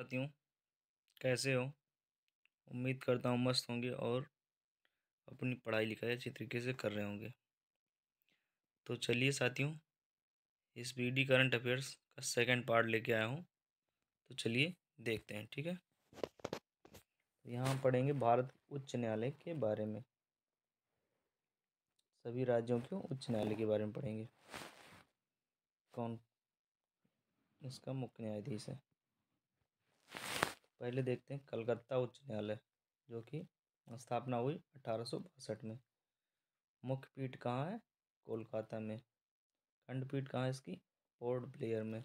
साथियों, कैसे हो? उम्मीद करता हूँ मस्त होंगे और अपनी पढ़ाई लिखाई अच्छी तरीके से कर रहे होंगे। तो चलिए साथियों, इस बीडी करंट अफेयर्स का सेकंड पार्ट लेके आया हूँ। तो चलिए देखते हैं, ठीक है। तो यहाँ हम पढ़ेंगे भारत उच्च न्यायालय के बारे में। सभी राज्यों के उच्च न्यायालय के बारे में पढ़ेंगे। कौन इसका मुख्य न्यायाधीश है। पहले देखते हैं कलकत्ता उच्च न्यायालय, जो कि स्थापना हुई 1862 में। मुख्य पीठ कहाँ है? कोलकाता में। खंडपीठ कहाँ है इसकी? पोर्ट ब्लेयर में।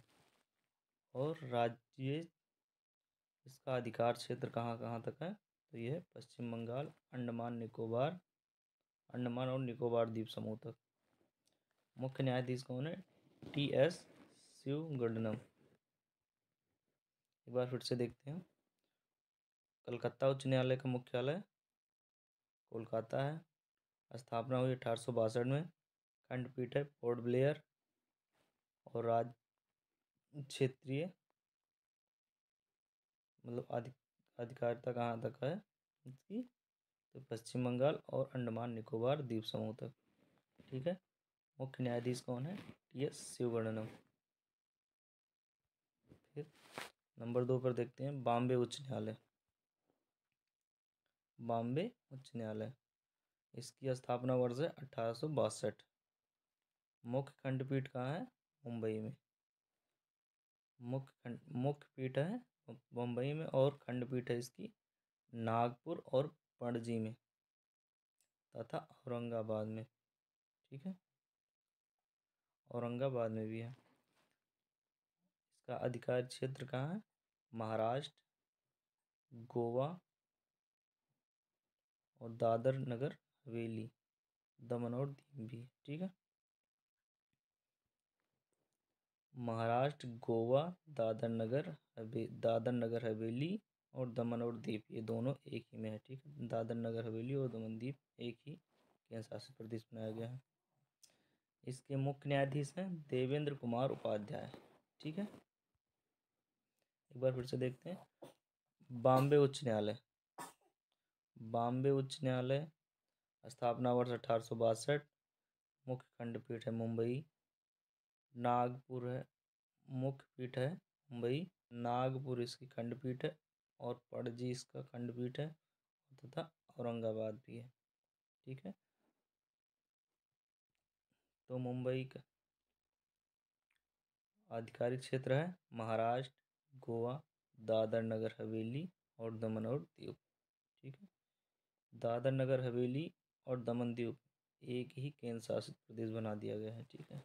और राज्य इसका अधिकार क्षेत्र कहाँ कहाँ तक है? तो यह है पश्चिम बंगाल, अंडमान और निकोबार द्वीप समूह तक। मुख्य न्यायाधीश कौन है? टी.एस. शिवगणनम। एक बार फिर से देखते हैं। कलकत्ता उच्च न्यायालय का मुख्यालय कोलकाता है। स्थापना हुई 1862 में। खंडपीठ है पोर्ट ब्लेयर। और राज्य क्षेत्रीय मतलब अधिकारिता कहाँ तक है इसकी? तो पश्चिम बंगाल और अंडमान निकोबार द्वीप समूह तक, ठीक है। मुख्य न्यायाधीश कौन है? टी.एस. शिवगणनम। फिर नंबर 2 पर देखते हैं बॉम्बे उच्च न्यायालय। बॉम्बे उच्च न्यायालय, इसकी स्थापना वर्ष है 1862। मुख्य खंडपीठ कहाँ है? मुंबई में। मुख्य पीठ है मुंबई में और खंडपीठ है इसकी नागपुर और पणजी में तथा औरंगाबाद में, ठीक है। औरंगाबाद में भी है। इसका अधिकार क्षेत्र कहाँ है? महाराष्ट्र, गोवा और दादर नगर हवेली, दमन और दीव भी, ठीक है। महाराष्ट्र, गोवा, दादर नगर हवेली और दमन और दीव, ये दोनों एक ही में है, ठीक है। दादर नगर हवेली और दमन दीव एक ही केंद्र शासित प्रदेश बनाया गया है। इसके मुख्य न्यायाधीश हैं देवेंद्र कुमार उपाध्याय, ठीक है। एक बार फिर से देखते हैं बॉम्बे उच्च न्यायालय। बॉम्बे उच्च न्यायालय, स्थापना वर्ष 1862। मुख्य खंडपीठ है मुंबई। नागपुर है मुख्य पीठ है मुंबई। नागपुर इसकी खंडपीठ है और पणजी इसका खंडपीठ है तथा औरंगाबाद भी है, ठीक है। तो मुंबई का आधिकारिक क्षेत्र है महाराष्ट्र, गोवा, दादर नगर हवेली और दमन और दीव, ठीक है। दादर नगर हवेली और दमन दीव एक ही केंद्र शासित प्रदेश बना दिया गया है, ठीक है।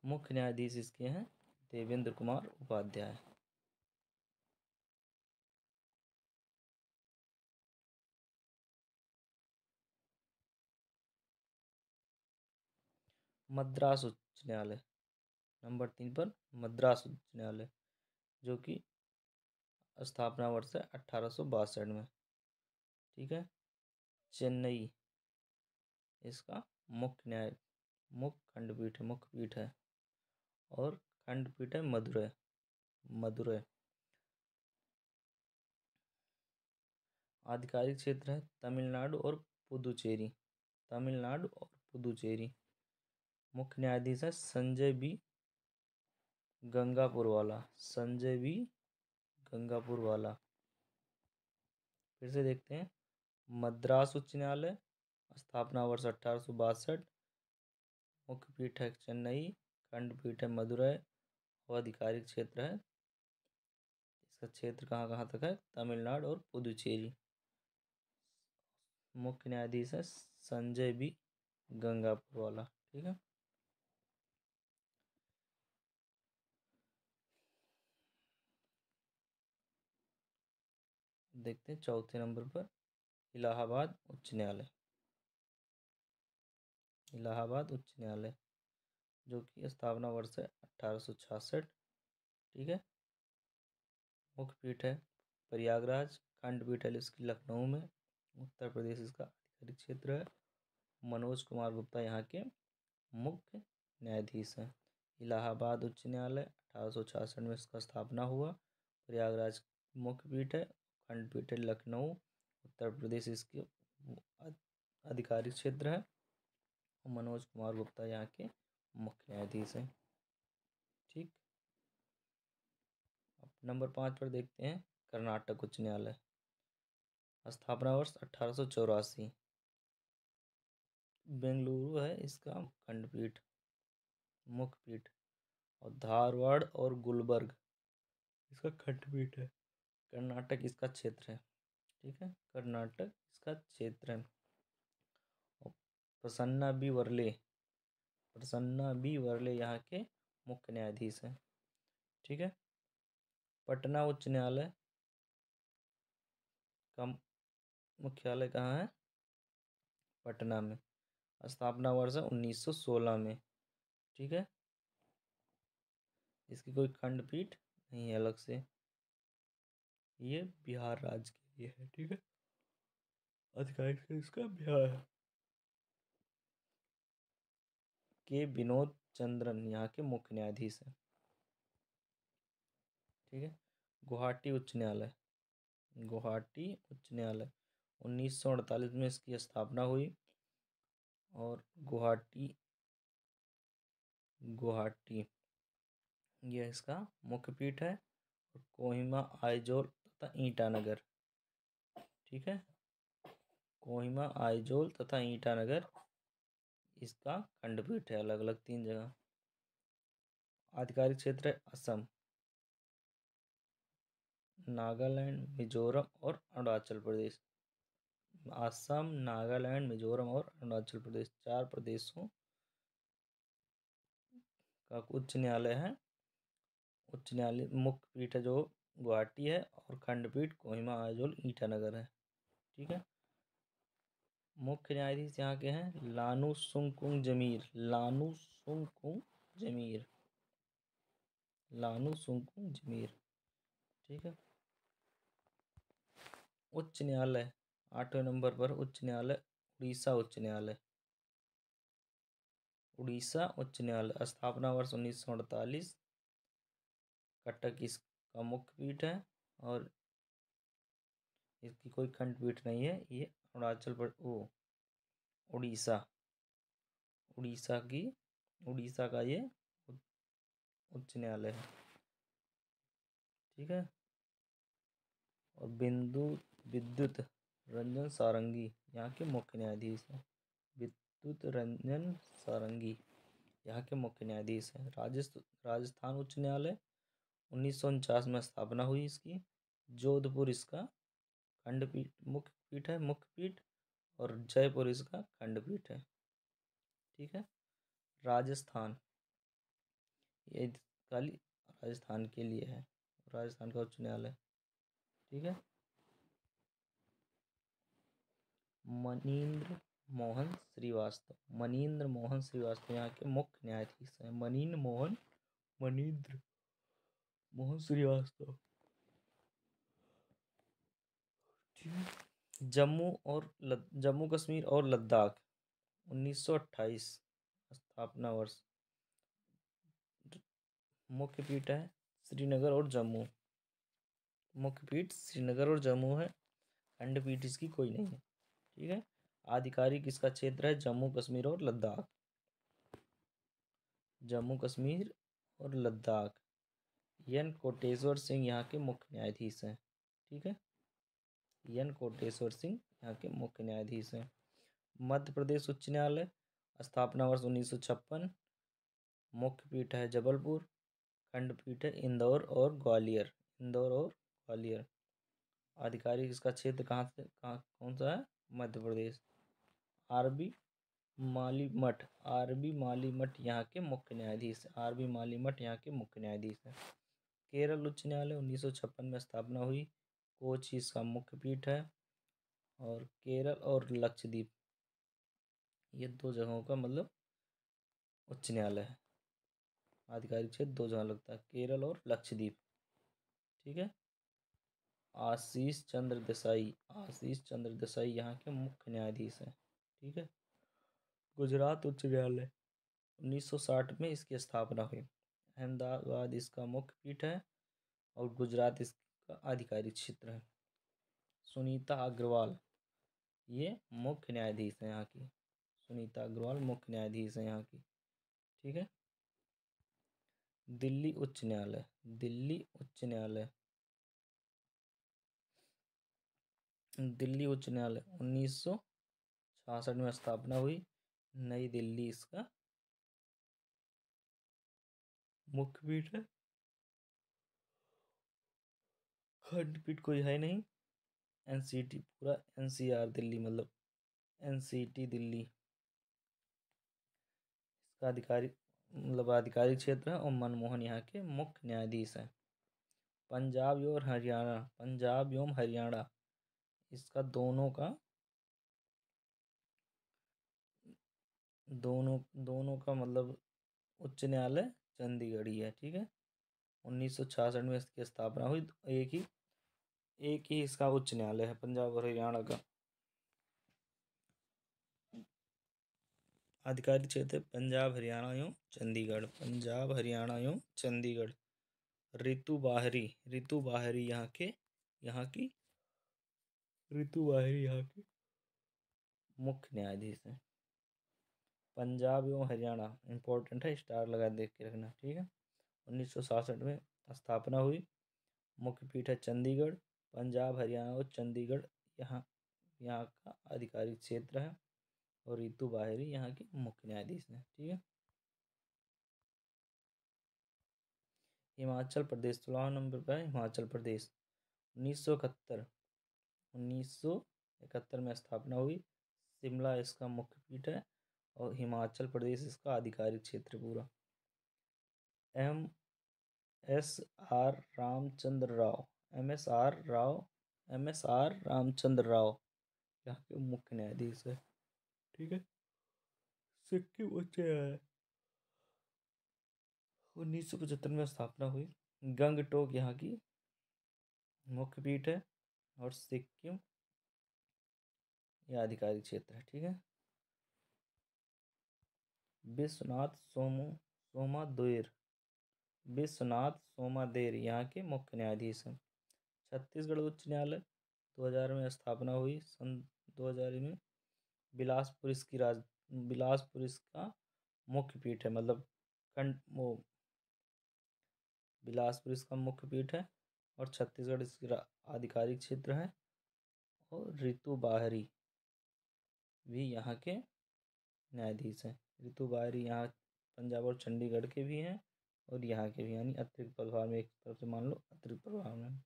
मुख्य न्यायाधीश इसके हैं देवेंद्र कुमार उपाध्याय। मद्रास उच्च न्यायालय, नंबर 3 पर मद्रास उच्च न्यायालय, जो कि स्थापना वर्ष है 1862 में, ठीक है। चेन्नई इसका मुख्य पीठ है और खंडपीठ है मदुरै। आधिकारिक क्षेत्र है तमिलनाडु और पुदुचेरी। मुख्य न्यायाधीश है संजय बी गंगापुर वाला। फिर से देखते हैं मद्रास उच्च न्यायालय, स्थापना वर्ष 1862। मुख्य पीठ है चेन्नई, खंडपीठ है मदुरै और आधिकारिक क्षेत्र है, इसका क्षेत्र कहाँ कहाँ तक है? तमिलनाडु और पुदुचेरी। मुख्य न्यायाधीश है संजय बी गंगापुर वाला, ठीक है। देखते हैं चौथे नंबर पर इलाहाबाद उच्च न्यायालय। जो कि स्थापना वर्ष है 1866, ठीक है। मुख्य पीठ है प्रयागराज, खंडपीठ है इसकी लखनऊ में, उत्तर प्रदेश इसका आधिकारिक क्षेत्र है। मनोज कुमार गुप्ता यहाँ के मुख्य न्यायाधीश हैं। इलाहाबाद उच्च न्यायालय 1866 में इसका स्थापना हुआ। प्रयागराज मुख्य पीठ है। खंडपीठ है लखनऊ उत्तर प्रदेश इसके आधिकारिक क्षेत्र है। मनोज कुमार गुप्ता यहाँ के मुख्य न्यायाधीश हैं। ठीक। अब नंबर 5 पर देखते हैं कर्नाटक उच्च न्यायालय। स्थापना वर्ष 1884। बेंगलुरु है इसका खंडपीठ मुख्य पीठ और धारवाड़ और गुलबर्ग इसका खंडपीठ है। कर्नाटक इसका क्षेत्र है। ठीक है, कर्नाटक इसका क्षेत्र है। और प्रसन्ना बी वर्ले यहाँ के मुख्य न्यायाधीश हैं। ठीक है। पटना उच्च न्यायालय का मुख्यालय कहाँ है? पटना में। स्थापना वर्ष है 1916 में। ठीक है। इसकी कोई खंडपीठ नहीं है अलग से, ये बिहार राज्य के लिए है। ठीक है, आधिकारिक से इसका बिहार है। के विनोद चंद्रन यहाँ के मुख्य न्यायाधीश हैं। ठीक है। गुवाहाटी उच्च न्यायालय 1948 में इसकी स्थापना हुई। और गुवाहाटी यह इसका मुख्य पीठ है। और कोहिमा आइजोल तथा ईटानगर। ठीक है, कोहिमा आइजोल तथा ईटानगर इसका खंडपीठ है, अलग अलग 3 जगह। आधिकारिक क्षेत्र है असम, नागालैंड, मिजोरम और अरुणाचल प्रदेश। असम, नागालैंड, मिजोरम और अरुणाचल प्रदेश 4 प्रदेशों का उच्च न्यायालय है। उच्च न्यायालय मुख्य पीठ है जो गुवाहाटी है और खंडपीठ कोहिमा आइजोल ईटानगर है। ठीक है। मुख्य न्यायाधीश यहाँ के हैं लानू सुंकुंग जमीर। ठीक है। उच्च न्यायालय 8वें नंबर पर उच्च न्यायालय उड़ीसा उच्च न्यायालय। स्थापना वर्ष 1948। कटक इसका मुख्य पीठ है और इसकी कोई खंडपीठ नहीं है। ये उड़ीसा का ये उच्च न्यायालय है। ठीक है। और विद्युत रंजन सारंगी यहाँ के मुख्य न्यायाधीश हैं। विद्युत रंजन सारंगी यहाँ के मुख्य न्यायाधीश हैं। राजस्थान उच्च न्यायालय 1949 में स्थापना हुई इसकी। जोधपुर इसका खंडपीठ मुख्य पीठ और जयपुर इसका खंडपीठ है। ठीक है। राजस्थान ये खाली राजस्थान के लिए है, राजस्थान का उच्च न्यायालय। ठीक है। मनीन्द्र मोहन श्रीवास्तव यहाँ के मुख्य न्यायाधीश हैं। मनीन्द्र मोहन श्रीवास्तव। जम्मू कश्मीर और लद्दाख 1928 स्थापना वर्ष। मुख्य पीठ है श्रीनगर और जम्मू। मुख्य पीठ श्रीनगर और जम्मू है, खंडपीठ इसकी कोई नहीं है। ठीक है। आधिकारिक इसका क्षेत्र है जम्मू कश्मीर और लद्दाख। एन कोटेश्वर सिंह यहाँ के मुख्य न्यायाधीश हैं। ठीक है। एन कोटेश्वर सिंह यहाँ के मुख्य न्यायाधीश हैं। मध्य प्रदेश उच्च न्यायालय स्थापना वर्ष 1956। मुख्य पीठ है जबलपुर। खंडपीठ है इंदौर और ग्वालियर। आधिकारिक इसका क्षेत्र कौन सा है? मध्य प्रदेश। आरबी माली मठ यहाँ के मुख्य न्यायाधीश हैं। केरल उच्च न्यायालय 1956 में स्थापना हुई। कोची इसका मुख्य पीठ है। और केरल और लक्षद्वीप ये 2 जगहों का मतलब उच्च न्यायालय है। आधिकारिक क्षेत्र 2 जगह लगता है, केरल और लक्षद्वीप। ठीक है। आशीष चंद्र देसाई यहाँ के मुख्य न्यायाधीश हैं। ठीक है। गुजरात उच्च न्यायालय 1960 में इसकी स्थापना हुई। अहमदाबाद इसका मुख्य पीठ है और गुजरात इसका आधिकारिक क्षेत्र है। सुनीता अग्रवाल ये मुख्य न्यायाधीश है यहाँ की। सुनीता अग्रवाल मुख्य न्यायाधीश है यहाँ की। ठीक है। दिल्ली उच्च न्यायालय, दिल्ली उच्च न्यायालय, दिल्ली उच्च न्यायालय 1966 में स्थापना हुई। नई दिल्ली इसका मुख्य पीठ है। खंडपीठ कोई है नहीं। एनसीटी पूरा एनसीआर दिल्ली मतलब एनसीटी दिल्ली इसका आधिकारिक मतलब आधिकारिक क्षेत्र है और मनमोहन यहाँ के मुख्य न्यायाधीश हैं। पंजाब और हरियाणा, पंजाब एवं हरियाणा इसका दोनों का मतलब उच्च न्यायालय चंडीगढ़ ही है। ठीक है। 1966 में इसकी स्थापना हुई। तो एक ही इसका उच्च न्यायालय है पंजाब और हरियाणा का। आधिकारिक क्षेत्र पंजाब हरियाणा एवं चंडीगढ़, पंजाब हरियाणा एवं चंडीगढ़। ऋतु बाहरी यहाँ की ऋतु बाहरी यहाँ की मुख्य न्यायाधीश है। पंजाब एवं हरियाणा इंपॉर्टेंट है, स्टार लगा देख के रखना। ठीक है। 1966 में स्थापना हुई। मुख्य पीठ है चंडीगढ़। पंजाब हरियाणा और चंडीगढ़ यहाँ का आधिकारिक क्षेत्र है और ऋतु बाहरी यहाँ की मुख्य न्यायाधीश है। ठीक है। हिमाचल प्रदेश 16 नंबर पर है हिमाचल प्रदेश। 1971 में स्थापना हुई। शिमला इसका मुख्य पीठ है और हिमाचल प्रदेश इसका आधिकारिक क्षेत्र पूरा। एम.एस.आर. रामचंद्र राव, एम.एस.आर. रामचंद्र राव यहाँ के मुख्य न्यायाधीश है। ठीक है। सिक्किम उच्च न्यायालय 1975 में स्थापना हुई। गंगटोक यहाँ की मुख्य पीठ है और सिक्किम यह आधिकारिक क्षेत्र है। ठीक है। विश्वनाथ सोमादेर यहाँ के मुख्य न्यायाधीश हैं। छत्तीसगढ़ उच्च न्यायालय 2000 में स्थापना हुई। सन 2000 में बिलासपुर इसका मुख्य पीठ है मतलब बिलासपुर इसका मुख्य पीठ है और छत्तीसगढ़ इसका आधिकारिक क्षेत्र है और ऋतु बाहरी भी यहाँ के न्यायाधीश हैं। ऋतु बाहरी यहाँ पंजाब और चंडीगढ़ के भी हैं और यहाँ के भी, यानी अतिरिक्त प्रभार में, एक तरफ से मान लो अतिरिक्त प्रभार में।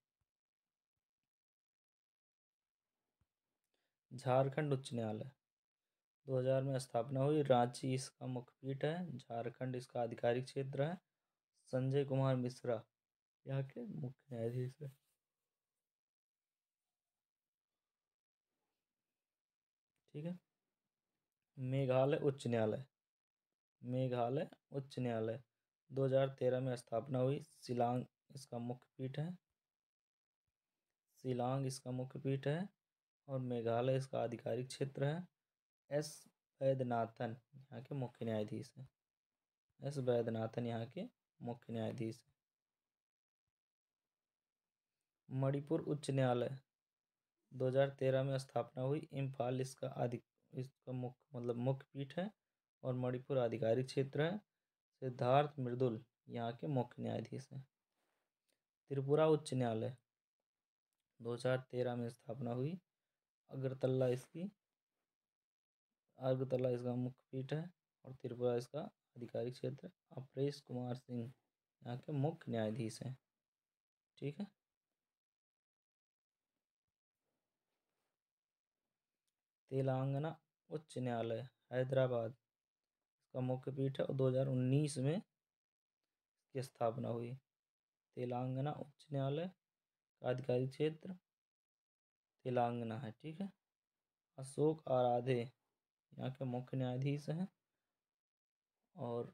झारखंड उच्च न्यायालय 2000 में स्थापना हुई। रांची इसका मुख्य पीठ है। झारखंड इसका आधिकारिक क्षेत्र है। संजय कुमार मिश्रा यहाँ के मुख्य न्यायाधीश है। ठीक है। मेघालय उच्च न्यायालय 2013 में स्थापना हुई। शिलांग इसका मुख्य पीठ है। शिलांग इसका मुख्य पीठ है और मेघालय इसका आधिकारिक क्षेत्र है। एस वैद्यनाथन यहाँ के मुख्य न्यायाधीश हैं। एस वैद्यनाथन यहाँ के मुख्य न्यायाधीश हैं। मणिपुर उच्च न्यायालय 2013 में स्थापना हुई। इम्फाल इसका मुख्य पीठ है और मणिपुर आधिकारिक क्षेत्र है। सिद्धार्थ मृदुल यहाँ के मुख्य न्यायाधीश हैं। त्रिपुरा उच्च न्यायालय 2013 में स्थापना हुई। अगरतला इसका मुख्य पीठ है और त्रिपुरा इसका आधिकारिक क्षेत्र। अपरेश कुमार सिंह यहाँ के मुख्य न्यायाधीश हैं। ठीक है। तेलंगाना उच्च न्यायालय हैदराबाद इसका मुख्य पीठ है और 2019 में इसकी स्थापना हुई। तेलंगाना उच्च न्यायालय का आधिकारिक क्षेत्र तेलंगाना है। ठीक है। अशोक आराधे यहाँ के मुख्य न्यायाधीश हैं और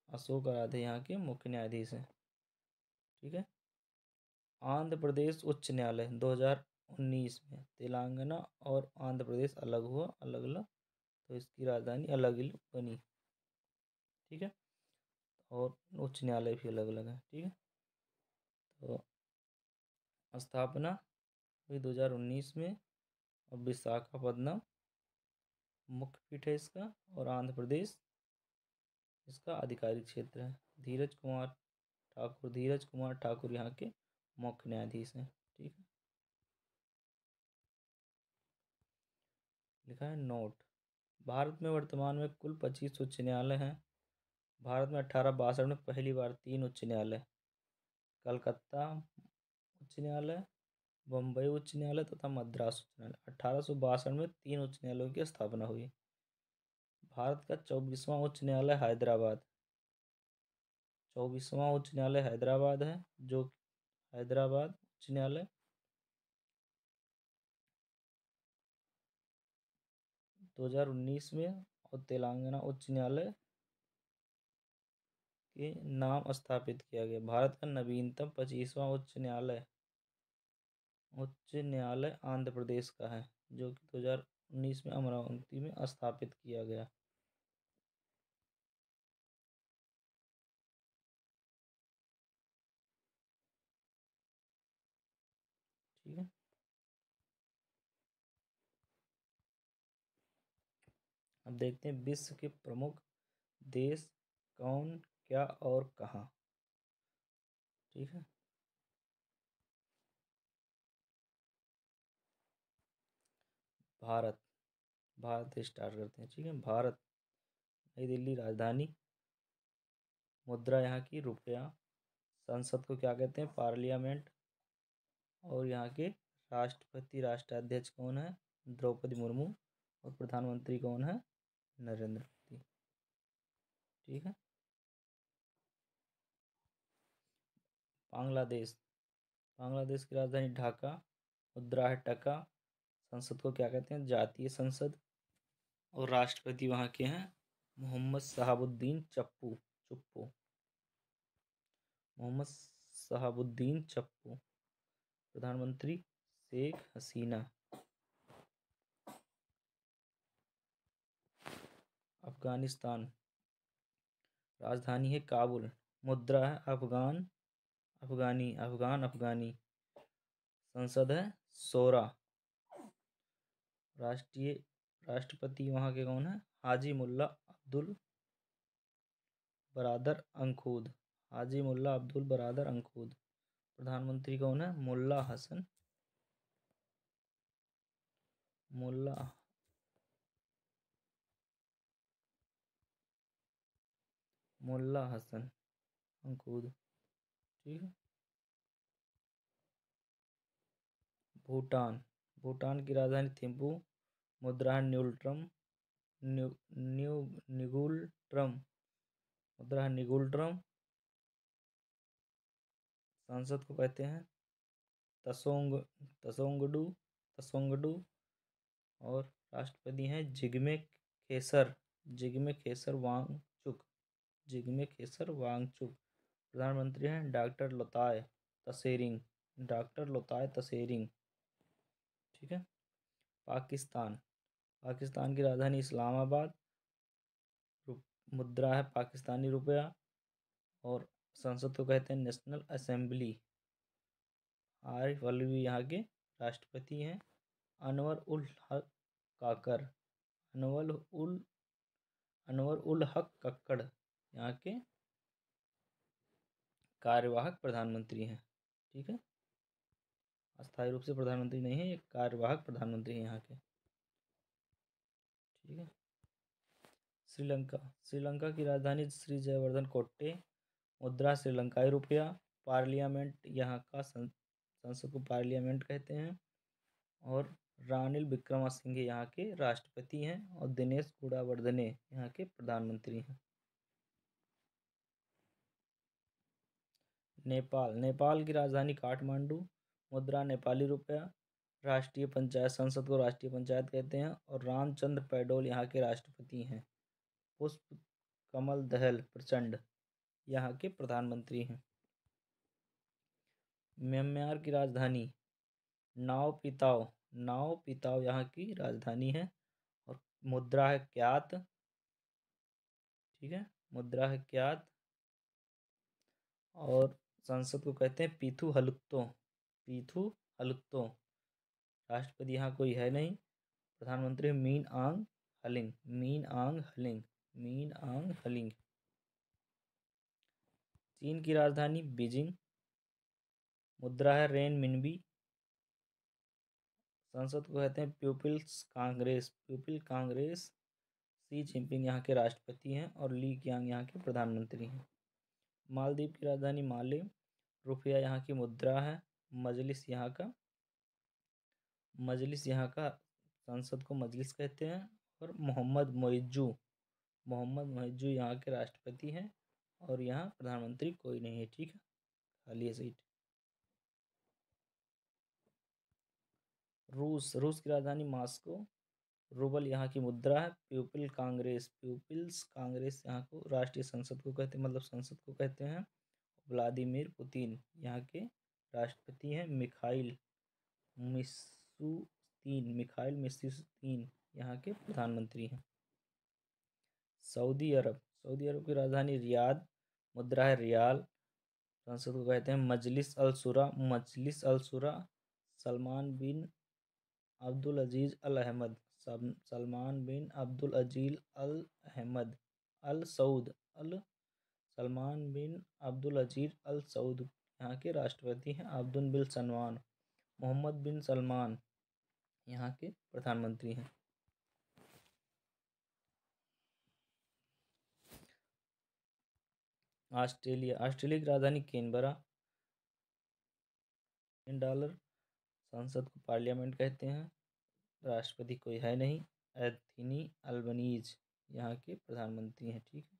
अशोक आराधे यहाँ के मुख्य न्यायाधीश हैं। ठीक है। आंध्र प्रदेश उच्च न्यायालय 2019 में तेलंगाना और आंध्र प्रदेश अलग हुआ, अलग अलग तो इसकी राजधानी अलग अलग बनी। ठीक है, और उच्च न्यायालय भी अलग अलग है। ठीक है, तो स्थापना हुई 2019 में, और विशाखापत्तनम मुख्य पीठ है इसका, और आंध्र प्रदेश इसका आधिकारिक क्षेत्र है। धीरज कुमार ठाकुर यहाँ के मुख्य न्यायाधीश हैं। ठीक है, लिखा है नोट। भारत में वर्तमान में कुल 25 उच्च न्यायालय हैं। भारत में 1862 में पहली बार 3 उच्च न्यायालय, कलकत्ता उच्च न्यायालय, बम्बई उच्च न्यायालय तथा मद्रास उच्च न्यायालय, 1862 में 3 उच्च न्यायालयों की स्थापना हुई। भारत का 24वां उच्च न्यायालय हैदराबाद, 24वां उच्च न्यायालय हैदराबाद है, जो हैदराबाद उच्च न्यायालय 2019 में, और तेलंगाना उच्च न्यायालय के नाम स्थापित किया गया। भारत का नवीनतम 25वां उच्च न्यायालय आंध्र प्रदेश का है, जो कि 2019 में अमरावती में स्थापित किया गया। ठीक है, अब देखते हैं विश्व के प्रमुख देश कौन, क्या और कहाँ। ठीक है, भारत, भारत से स्टार्ट करते हैं। ठीक है, भारत, नई दिल्ली राजधानी, मुद्रा यहाँ की रुपया, संसद को क्या कहते हैं, पार्लियामेंट, और यहाँ के राष्ट्रपति राष्ट्राध्यक्ष कौन है, द्रौपदी मुर्मू, और प्रधानमंत्री कौन है, नरेंद्र मोदी। ठीक है, बांग्लादेश, बांग्लादेश की राजधानी ढाका, मुद्रा है टका, संसद को क्या कहते हैं, जातीय संसद, और राष्ट्रपति वहाँ के हैं मोहम्मद शहाबुद्दीन चुप्पू, मोहम्मद शहाबुद्दीन चप्पू। प्रधानमंत्री शेख हसीना। अफगानिस्तान, राजधानी है काबुल, मुद्रा है अफगानी, संसद है शोरा, राष्ट्रपति वहाँ के कौन है, हाजी मुल्ला अब्दुल बरादर अंखूद। प्रधानमंत्री कौन है, मुल्ला हसन अंखूद। ठीक है, भूटान की राजधानी थिम्पू, मुद्रा है निगुल ट्रम, संसद को कहते हैं तसोंगडू, और राष्ट्रपति हैं जिग्मे खेसर वांगचुक। प्रधानमंत्री हैं डॉक्टर लोताय तसेरिंग। ठीक है, पाकिस्तान की राजधानी इस्लामाबाद, मुद्रा है पाकिस्तानी रुपया, और संसद को कहते हैं नेशनल असेंबली। आरिफ अलवी यहाँ के राष्ट्रपति हैं। अनवर उल हक कक्कड़ यहाँ के कार्यवाहक प्रधानमंत्री हैं। ठीक है, अस्थायी रूप से प्रधानमंत्री नहीं है, ये कार्यवाहक प्रधानमंत्री हैं यहाँ के। ठीक है, श्रीलंका की राजधानी श्री जयवर्धन कोट्टे, मुद्रा श्रीलंकाई रुपया, पार्लियामेंट यहाँ का संसद को पार्लियामेंट कहते हैं, और रानिल विक्रमसिंघे यहाँ के राष्ट्रपति हैं, और दिनेश गुणावर्धने यहाँ के प्रधानमंत्री हैं। नेपाल की राजधानी काठमांडू, मुद्रा नेपाली रुपया, संसद को राष्ट्रीय पंचायत कहते हैं, और रामचंद्र पौडेल यहाँ के राष्ट्रपति हैं। पुष्प कमल दहल प्रचंड यहाँ के प्रधानमंत्री हैं। म्यांमार की राजधानी नाओ पिताओ यहाँ की राजधानी है, और मुद्रा है क्यात, ठीक है, मुद्रा है क्यात। और संसद को कहते हैं पीथु हलुत्तो, पीथु हलुत्तो। राष्ट्रपति यहाँ कोई है नहीं। प्रधानमंत्री मीन आंग हलिंग, मीन आंग हलिंग, मीन आंग हलिंग। चीन की राजधानी बीजिंग। मुद्रा है रेन मिनबी। संसद को कहते हैं peoples congress, people congress. Xi Jinping यहाँ के राष्ट्रपति हैं और ली क्यांग यहाँ के प्रधानमंत्री हैं। मालदीव की राजधानी माले। रुपया यहाँ की मुद्रा है। मजलिस यहाँ का, मजलिस यहाँ का, संसद को मजलिस कहते हैं। और मोहम्मद मोइज्जू, मोहम्मद मोइज्जू यहाँ के राष्ट्रपति हैं और यहाँ प्रधानमंत्री कोई नहीं है, ठीक है, खाली है सीट। रूस, रूस की राजधानी मॉस्को। रूबल यहाँ की मुद्रा है। पीपल कांग्रेस, पीपल्स कांग्रेस यहाँ को राष्ट्रीय संसद को कहते हैं, मतलब संसद को कहते हैं। व्लादिमीर पुतिन यहाँ के राष्ट्रपति हैं। मिखाइल मिशुस्तिन, मिखाइल मिशुस्तिन यहाँ के प्रधानमंत्री हैं। सऊदी अरब, सऊदी अरब की राजधानी रियाद। मुद्रा है रियाल। संसद को कहते हैं मजलिस अल शुरा, मजलिस अल शुरा। सलमान बिन अब्दुल अजीज अल अहमद, सलमान बिन अब्दुल अजीज अल अहमद अल सऊद, अल सलमान बिन अब्दुल अजीज अल सऊद यहाँ के राष्ट्रपति हैं। अब्दुल बिन सलमान, मोहम्मद बिन सलमान यहाँ के प्रधानमंत्री हैं। ऑस्ट्रेलिया, ऑस्ट्रेलिया की राजधानी कैनबरा। $, संसद को पार्लियामेंट कहते हैं। राष्ट्रपति कोई है नहीं। एंथनी अल्बनीज यहाँ के प्रधानमंत्री हैं, ठीक है।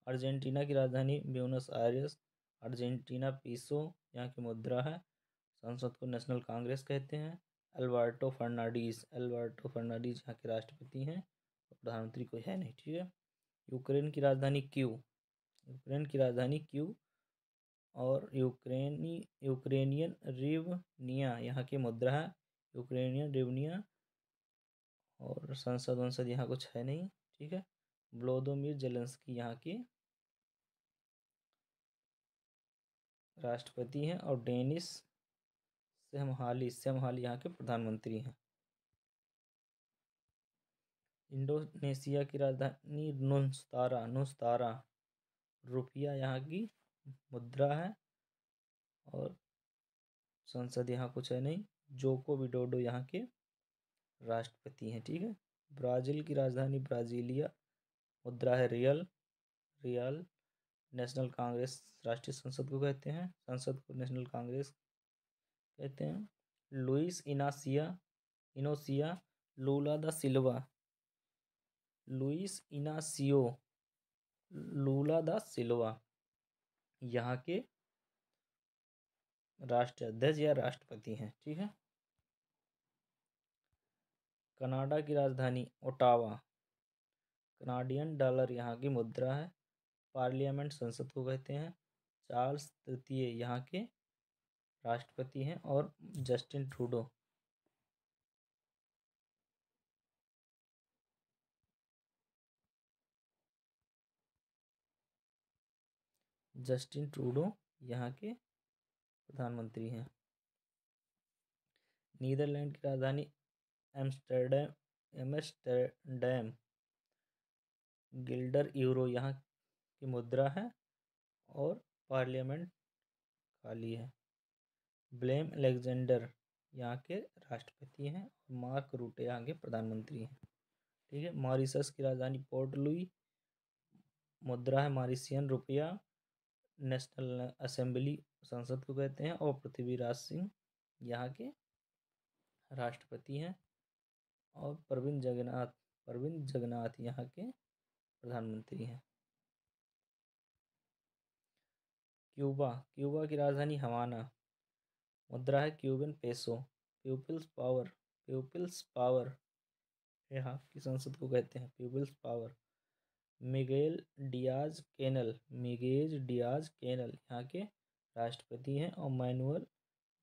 अर्जेंटीना की राजधानी ब्यूनस आयर्स। अर्जेंटीना पीसो यहाँ की मुद्रा है। संसद को नेशनल कांग्रेस कहते हैं। अल्बर्टो फर्नांडीज, अल्बर्टो फर्नांडीज यहाँ के राष्ट्रपति हैं। प्रधानमंत्री कोई है नहीं, ठीक है। यूक्रेन की राजधानी क्यू, यूक्रेन की राजधानी क्यू। और यूक्रेनियन रिवनिया यहाँ की मुद्रा है। यूक्रेनियन रिवनिया। और संसद वंसद यहाँ कुछ है नहीं, ठीक है। व्लादिमीर जेलेंस्की यहाँ के राष्ट्रपति हैं और डेनिस सेमहाली, सेमहाली यहाँ के प्रधानमंत्री हैं। इंडोनेशिया की राजधानी नुस्तारा, नुस्तारा। रुपया यहाँ की मुद्रा है और संसद यहाँ कुछ है नहीं। जोको विडोडो यहाँ के राष्ट्रपति हैं, ठीक है। ब्राज़ील की राजधानी ब्राज़ीलिया। मुद्रा है रियल, रियल। नेशनल कांग्रेस राष्ट्रीय संसद को कहते हैं, संसद को नेशनल कांग्रेस कहते हैं। लुइस इनासिया, इनोसिया लूला दा सिल्वा, लुइस इनासियो लूला दा सिल्वा यहाँ के राष्ट्रीय अध्यक्ष या राष्ट्रपति हैं, ठीक है। कनाडा की राजधानी ओटावा। कनाडियन डॉलर यहाँ की मुद्रा है। पार्लियामेंट संसद को कहते हैं। चार्ल्स तृतीय यहाँ के राष्ट्रपति हैं और जस्टिन ट्रूडो, जस्टिन ट्रूडो यहाँ के प्रधानमंत्री हैं। नीदरलैंड की राजधानी एम्स्टर्डम, एम्स्टर्डम। गिल्डर यूरो यहाँ की मुद्रा है और पार्लियामेंट खाली है। ब्लेम अलेक्जेंडर यहाँ के राष्ट्रपति हैं और मार्क रूटे यहाँ के प्रधानमंत्री हैं, ठीक है। मॉरिशस की राजधानी पोर्ट लुई। मुद्रा है मॉरिशियन रुपया। नेशनल असेंबली संसद को कहते हैं और पृथ्वीराज सिंह यहाँ के राष्ट्रपति हैं और प्रवीण जगन्नाथ, प्रवीण जगन्नाथ यहाँ के प्रधानमंत्री हैं। क्यूबा, क्यूबा की राजधानी हवाना। मुद्रा है Cuban peso. Peoples power, peoples power यहाँ की संसद को कहते हैं peoples power. Miguel Diaz Canel, Miguel Diaz Canel यहाँ के राष्ट्रपति हैं और Manuel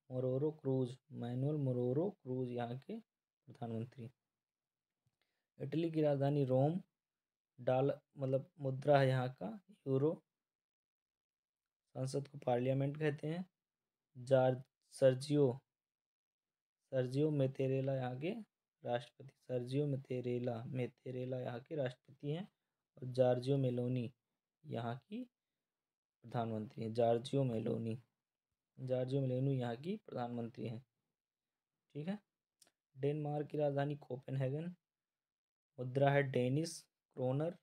Marrero Cruz, Manuel Marrero Cruz यहाँ के प्रधानमंत्री। इटली की राजधानी रोम। डॉलर मतलब मुद्रा है यहाँ का यूरो। संसद को पार्लियामेंट कहते हैं। जार्ज सर्जियो सर्जियो मेतेरेला यहाँ के राष्ट्रपति। सर्जियो मेतेरेला यहाँ के राष्ट्रपति हैं। और जॉर्जियो मेलोनी यहाँ की प्रधानमंत्री हैं। जॉर्जियो मेलोनी यहाँ की प्रधानमंत्री हैं। ठीक है। डेनमार्क की राजधानी कोपेनहेगन। मुद्रा है डेनिस क्रोनोर।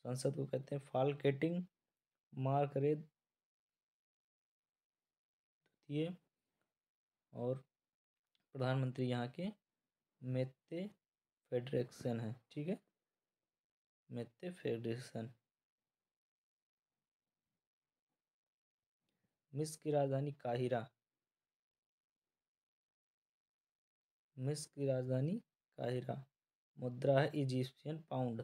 संसद को कहते हैं फाल्केटिंग मार्करेट द्वितीय। और प्रधानमंत्री यहाँ के मेत्ते फेडरिक्सन है। ठीक है, मेत्ते फेडरिक्सन। मिस्र की राजधानी काहिरा। मुद्रा है इजिप्शियन पाउंड।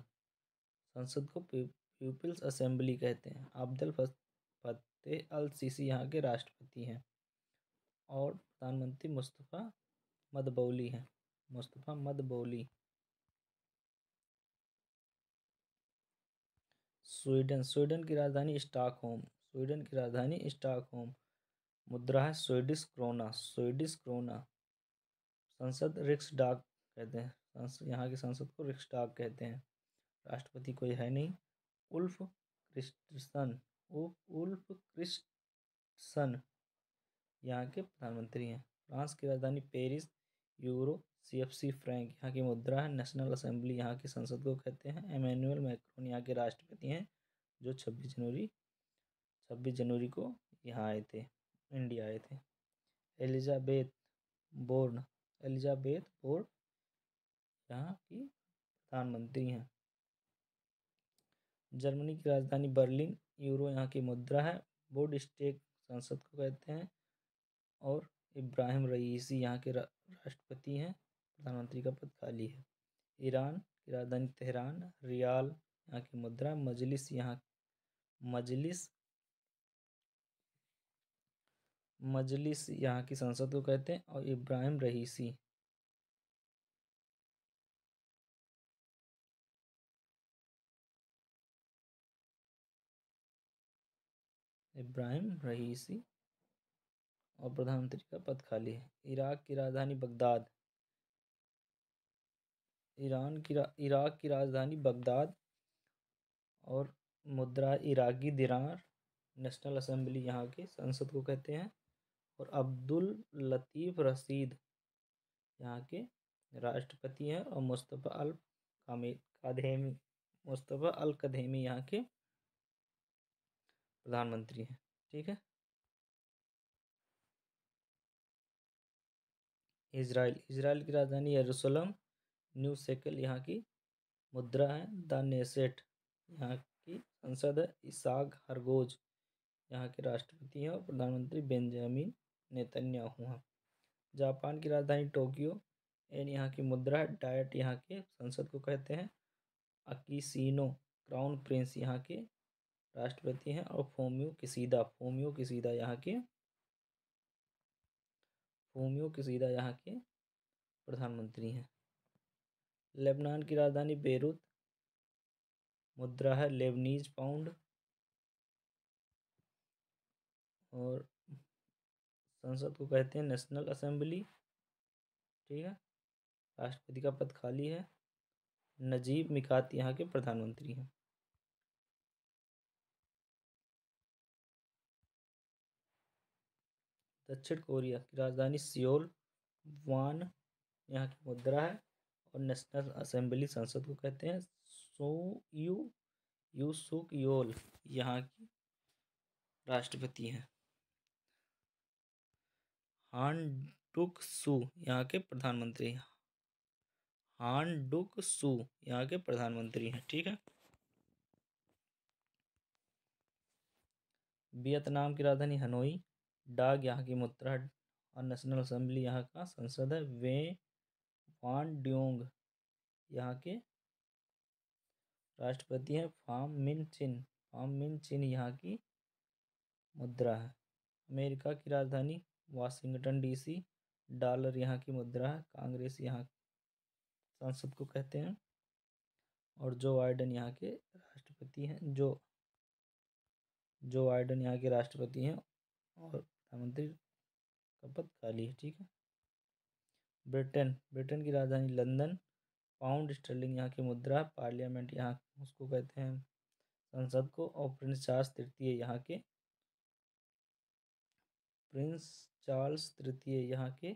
संसद को पीपल्स असेंबली कहते हैं। अब्दुल फतेह अल सीसी यहाँ के राष्ट्रपति हैं। और प्रधानमंत्री मुस्तफ़ा मदबौली हैं। स्वीडन की राजधानी स्टॉकहोम। मुद्रा है स्वीडिश क्रोना। संसद रिक्सडाग कहते हैं। यहाँ की संसद को रिक्सडाग कहते हैं। राष्ट्रपति कोई है नहीं। उल्फ क्रिस्टसन यहाँ के प्रधानमंत्री हैं। फ्रांस की राजधानी पेरिस। यूरो CFC फ्रैंक यहाँ की मुद्रा है। नेशनल असेंबली यहाँ की संसद को कहते हैं। एमेनुअल मैक्रोन यहाँ के राष्ट्रपति हैं, जो 26 जनवरी को यहाँ आए थे, इंडिया आए थे। एलिजाबेथ बोर्न यहाँ की प्रधानमंत्री हैं। जर्मनी की राजधानी बर्लिन। यूरो यहाँ की मुद्रा है। बुंडेस्टैग संसद को कहते हैं। और इब्राहिम रईसी यहाँ के राष्ट्रपति हैं। प्रधानमंत्री का पद खाली है। ईरान की राजधानी तेहरान। रियाल यहाँ की मुद्रा। मजलिस यहाँ की संसद को कहते हैं। और इब्राहिम रईसी और प्रधानमंत्री का पद खाली है। इराक की राजधानी बगदाद। और मुद्रा इराकी दिनार। नेशनल असेंबली यहाँ के संसद को कहते हैं। और अब्दुल लतीफ़ रशीद यहाँ के राष्ट्रपति हैं। और मुस्तफ़ा अल कधेमी यहाँ के प्रधानमंत्री हैं। ठीक है। इजराइल की राजधानी यरूशलेम। न्यू शेकल यहाँ की मुद्रा है। द नेसेट यहाँ की संसद है। इसाक हरगोज यहाँ के राष्ट्रपति हैं। और प्रधानमंत्री बेंजामिन नेतन्याहू हैं। जापान की राजधानी टोक्यो। एन यहाँ की मुद्रा है। डायट यहाँ के संसद को कहते हैं। अकिसीनो क्राउन प्रिंस यहाँ के राष्ट्रपति हैं। और फोमियो किसीदा यहाँ के प्रधानमंत्री हैं। लेबनान की राजधानी बेरूत। मुद्रा है लेबनीज पाउंड। और संसद को कहते हैं नेशनल असेंबली। ठीक है। राष्ट्रपति का पद खाली है। नजीब मिकाती यहाँ के प्रधानमंत्री हैं। दक्षिण कोरिया की राजधानी सियोल। वान यहाँ की मुद्रा है। और नेशनल असेंबली संसद को कहते हैं। यू सुक योल यहाँ की राष्ट्रपति हैं। हान डुक सू यहाँ के प्रधानमंत्री हैं। ठीक है। वियतनाम की राजधानी हनोई। डाग यहाँ की मुद्रा। और नेशनल असेंबली यहाँ का संसद है। वान ड्योंग यहाँ के राष्ट्रपति हैं। फाम मिन चिन यहाँ की मुद्रा है। अमेरिका की राजधानी वाशिंगटन DC। डॉलर यहाँ की मुद्रा है। कांग्रेस यहाँ संसद को कहते हैं। और जो बाइडेन यहाँ के राष्ट्रपति हैं। जो बाइडेन यहाँ के राष्ट्रपति हैं और प्रधानमंत्री का पद खाली है। ठीक है। ब्रिटेन की राजधानी लंदन। पाउंड स्टर्लिंग यहाँ की मुद्रा। पार्लियामेंट यहाँ उसको कहते हैं संसद को। और प्रिंस चार्ल्स तृतीय यहाँ के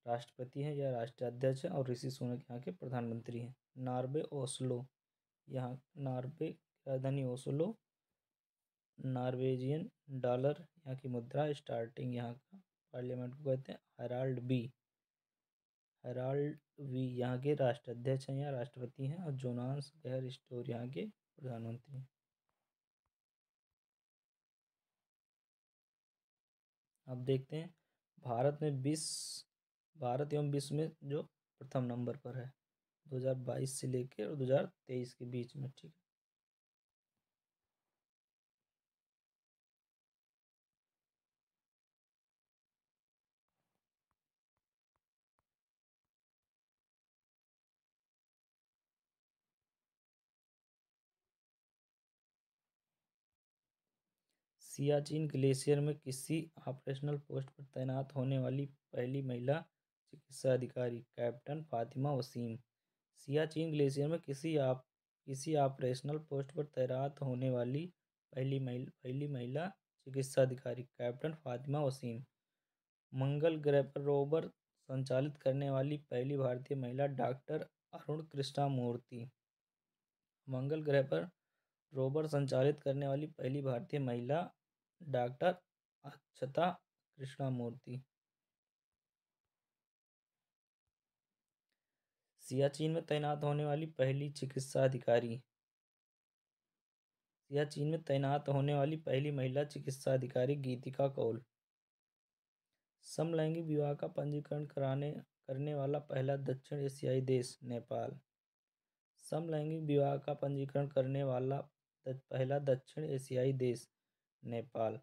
राष्ट्रपति हैं या राष्ट्राध्यक्ष हैं। और ऋषि सुनक यहाँ के प्रधानमंत्री हैं। नॉर्वे की राजधानी ओस्लो। नॉर्वेजियन डॉलर यहाँ की मुद्रा। स्टार्टिंग यहाँ का पार्लियामेंट को कहते हैं हेराल्ड वी यहाँ के राष्ट्राध्यक्ष हैं या राष्ट्रपति हैं। और जोनास गहर स्टोर यहाँ के प्रधानमंत्री हैं। अब देखते हैं भारत एवं विश्व में जो प्रथम नंबर पर है 2022 से लेकर और 2023 के बीच में। ठीक है। सियाचिन ग्लेशियर में किसी ऑपरेशनल पोस्ट पर तैनात होने वाली पहली महिला चिकित्सा अधिकारी कैप्टन फातिमा वसीम। सियाचिन ग्लेशियर में किसी ऑपरेशनल पोस्ट पर तैनात होने वाली पहली महिला चिकित्सा अधिकारी कैप्टन फातिमा वसीम। मंगल ग्रह पर रोवर संचालित करने वाली पहली भारतीय महिला डॉक्टर अरुण कृष्णमूर्ति। मंगल ग्रह पर रोवर संचालित करने वाली पहली भारतीय महिला डॉक्टर अक्षता कृष्णमूर्ति। सियाचिन में तैनात होने वाली पहली महिला चिकित्सा अधिकारी गीतिका कौल। समलैंगिक विवाह का पंजीकरण करने वाला पहला दक्षिण एशियाई देश नेपाल। समलैंगिक विवाह का पंजीकरण करने वाला पहला दक्षिण एशियाई देश नेपाल।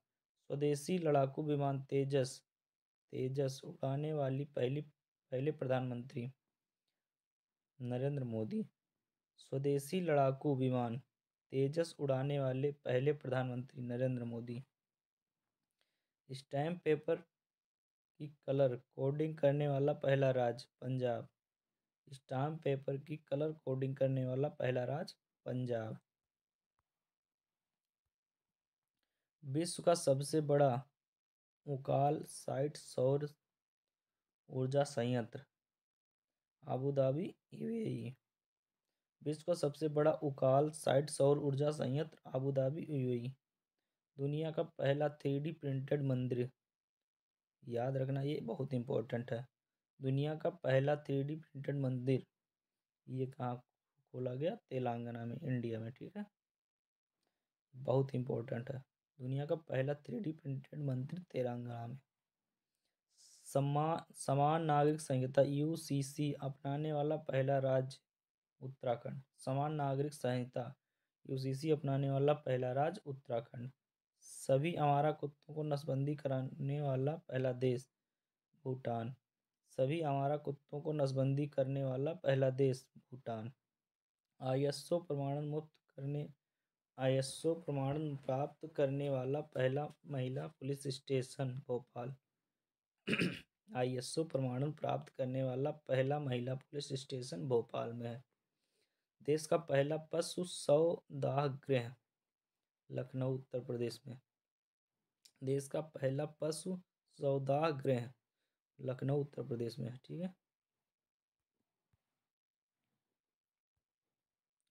स्वदेशी लड़ाकू विमान तेजस उड़ाने वाली पहले प्रधानमंत्री नरेंद्र मोदी। स्वदेशी लड़ाकू विमान तेजस उड़ाने वाले पहले प्रधानमंत्री नरेंद्र मोदी। स्टैम्प पेपर की कलर कोडिंग करने वाला पहला राज्य पंजाब। स्टाम्प पेपर की कलर कोडिंग करने वाला पहला राज्य पंजाब। विश्व का सबसे बड़ा उकाल साइट सौर ऊर्जा संयंत्र अबू धाबी यूएई। विश्व का सबसे बड़ा उकाल साइट सौर ऊर्जा संयंत्र अबू धाबी यूएई। दुनिया का पहला 3D प्रिंटेड मंदिर। याद रखना ये बहुत इंपॉर्टेंट है। दुनिया का पहला 3D प्रिंटेड मंदिर ये कहाँ खोला गया? तेलंगाना में, इंडिया में। ठीक है। बहुत इंपॉर्टेंट है। दुनिया का पहला 3D प्रिंटेड मंदिर तेलंगाना में। समान नागरिक संहिता यूसीसी अपनाने वाला पहला राज्य उत्तराखंड। समान नागरिक संहिता यूसीसी अपनाने वाला पहला राज्य उत्तराखंड। सभी आवारा कुत्तों को नसबंदी कराने वाला पहला देश भूटान। सभी आवारा कुत्तों को नसबंदी करने वाला पहला देश भूटान। आईएसओ प्रमाणन प्राप्त करने वाला पहला महिला पुलिस स्टेशन भोपाल। आईएसओ प्रमाणन प्राप्त करने वाला पहला महिला पुलिस स्टेशन भोपाल में है। देश का पहला पशु सौदाह गृह लखनऊ उत्तर प्रदेश में। देश का पहला पशु सौदाह गृह लखनऊ उत्तर प्रदेश में है। ठीक है।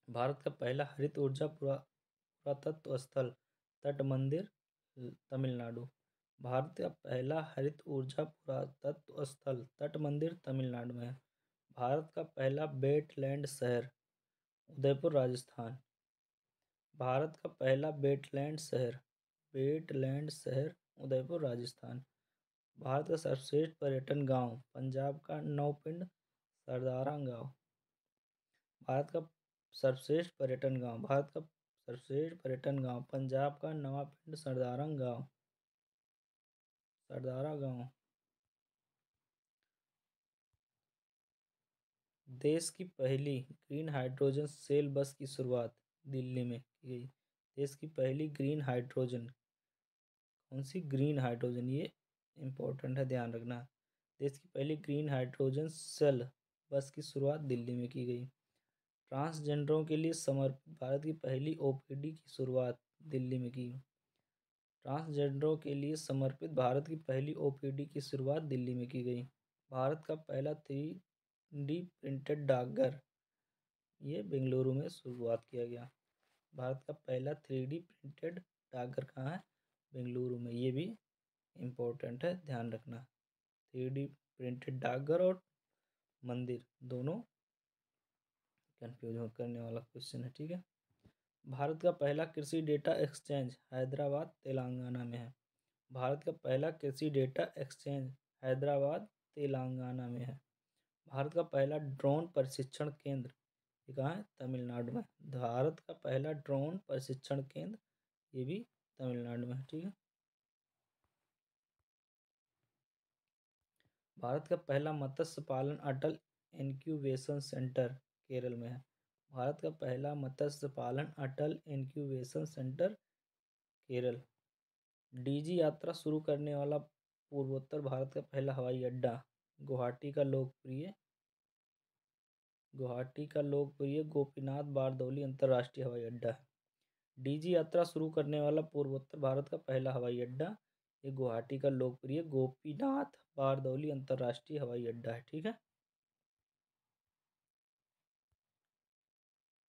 भारत का पहला हरित ऊर्जा पुरातत्व स्थल तट मंदिर तमिलनाडु। भारत का पहला हरित ऊर्जा पुरातत्व स्थल तट मंदिर तमिलनाडु में है। भारत का पहला वेटलैंड शहर उदयपुर राजस्थान। भारत का पहला वेटलैंड शहर उदयपुर राजस्थान। भारत का सर्वश्रेष्ठ पर्यटन गांव पंजाब का नौपिंड सरदारा गांव। भारत का सर्वश्रेष्ठ पर्यटन गांव पंजाब का नवापिंड सरदारा गांव। देश की पहली ग्रीन हाइड्रोजन सेल बस की शुरुआत दिल्ली में की गई। देश की पहली ग्रीन हाइड्रोजन, कौन सी ग्रीन हाइड्रोजन, ये इम्पोर्टेंट है, ध्यान रखना। देश की पहली ग्रीन हाइड्रोजन सेल बस की शुरुआत दिल्ली में की गई। ट्रांसजेंडरों के लिए समर्पित भारत की पहली ओपीडी की शुरुआत दिल्ली में की। ट्रांसजेंडरों के लिए समर्पित भारत की पहली ओपीडी की शुरुआत दिल्ली में की गई। भारत का पहला 3D प्रिंटेड डाकघर, ये बेंगलुरु में शुरुआत किया गया। भारत का पहला 3D प्रिंटेड डाकघर कहाँ है? बेंगलुरु में। ये भी इम्पोर्टेंट है, ध्यान रखना। 3D प्रिंटेड डाकघर और मंदिर दोनों कंफ्यूज करने वाला क्वेश्चन है, ठीक है। भारत का पहला कृषि डेटा एक्सचेंज हैदराबाद तेलंगाना में है। भारत का पहला कृषि डेटा एक्सचेंज हैदराबाद तेलंगाना में है। भारत का पहला ड्रोन प्रशिक्षण केंद्र, ये कहाँ है? तमिलनाडु में। भारत का पहला ड्रोन प्रशिक्षण केंद्र, ये भी तमिलनाडु में है, ठीक है। भारत का पहला मत्स्य पालन अटल इनक्यूबेशन सेंटर केरल में है। भारत का पहला मत्स्य पालन अटल इनक्यूबेशन सेंटर केरल। डीजी यात्रा शुरू करने वाला पूर्वोत्तर भारत का पहला हवाई अड्डा गुवाहाटी का लोकप्रिय गोपीनाथ बारदौली अंतर्राष्ट्रीय हवाई अड्डा है। डीजी यात्रा शुरू करने वाला पूर्वोत्तर भारत का पहला हवाई अड्डा, ये गुवाहाटी का लोकप्रिय गोपीनाथ बारदौली अंतर्राष्ट्रीय हवाई अड्डा है, ठीक है।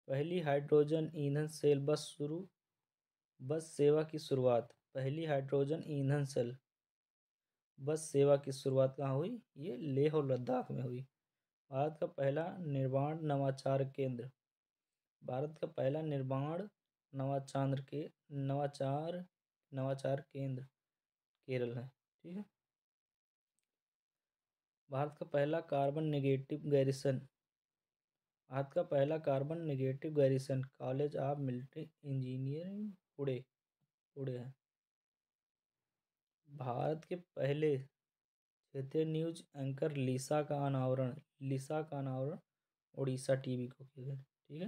पहली हाइड्रोजन ईंधन सेल बस सेवा की शुरुआत। पहली हाइड्रोजन ईंधन सेल बस सेवा की शुरुआत कहाँ हुई? ये लेह और लद्दाख में हुई। भारत का पहला निर्माण नवाचार केंद्र, भारत का पहला निर्माण नवाचार केंद्र केरल है, ठीक है। भारत का पहला कार्बन नेगेटिव गैरीसन, भारत का पहला carbon negative garrison college of military engineering Pune है। भारत के पहले क्षेत्रीय न्यूज एंकर लिसा का अनावरण उड़ीसा टीवी को किया गया, ठीक है।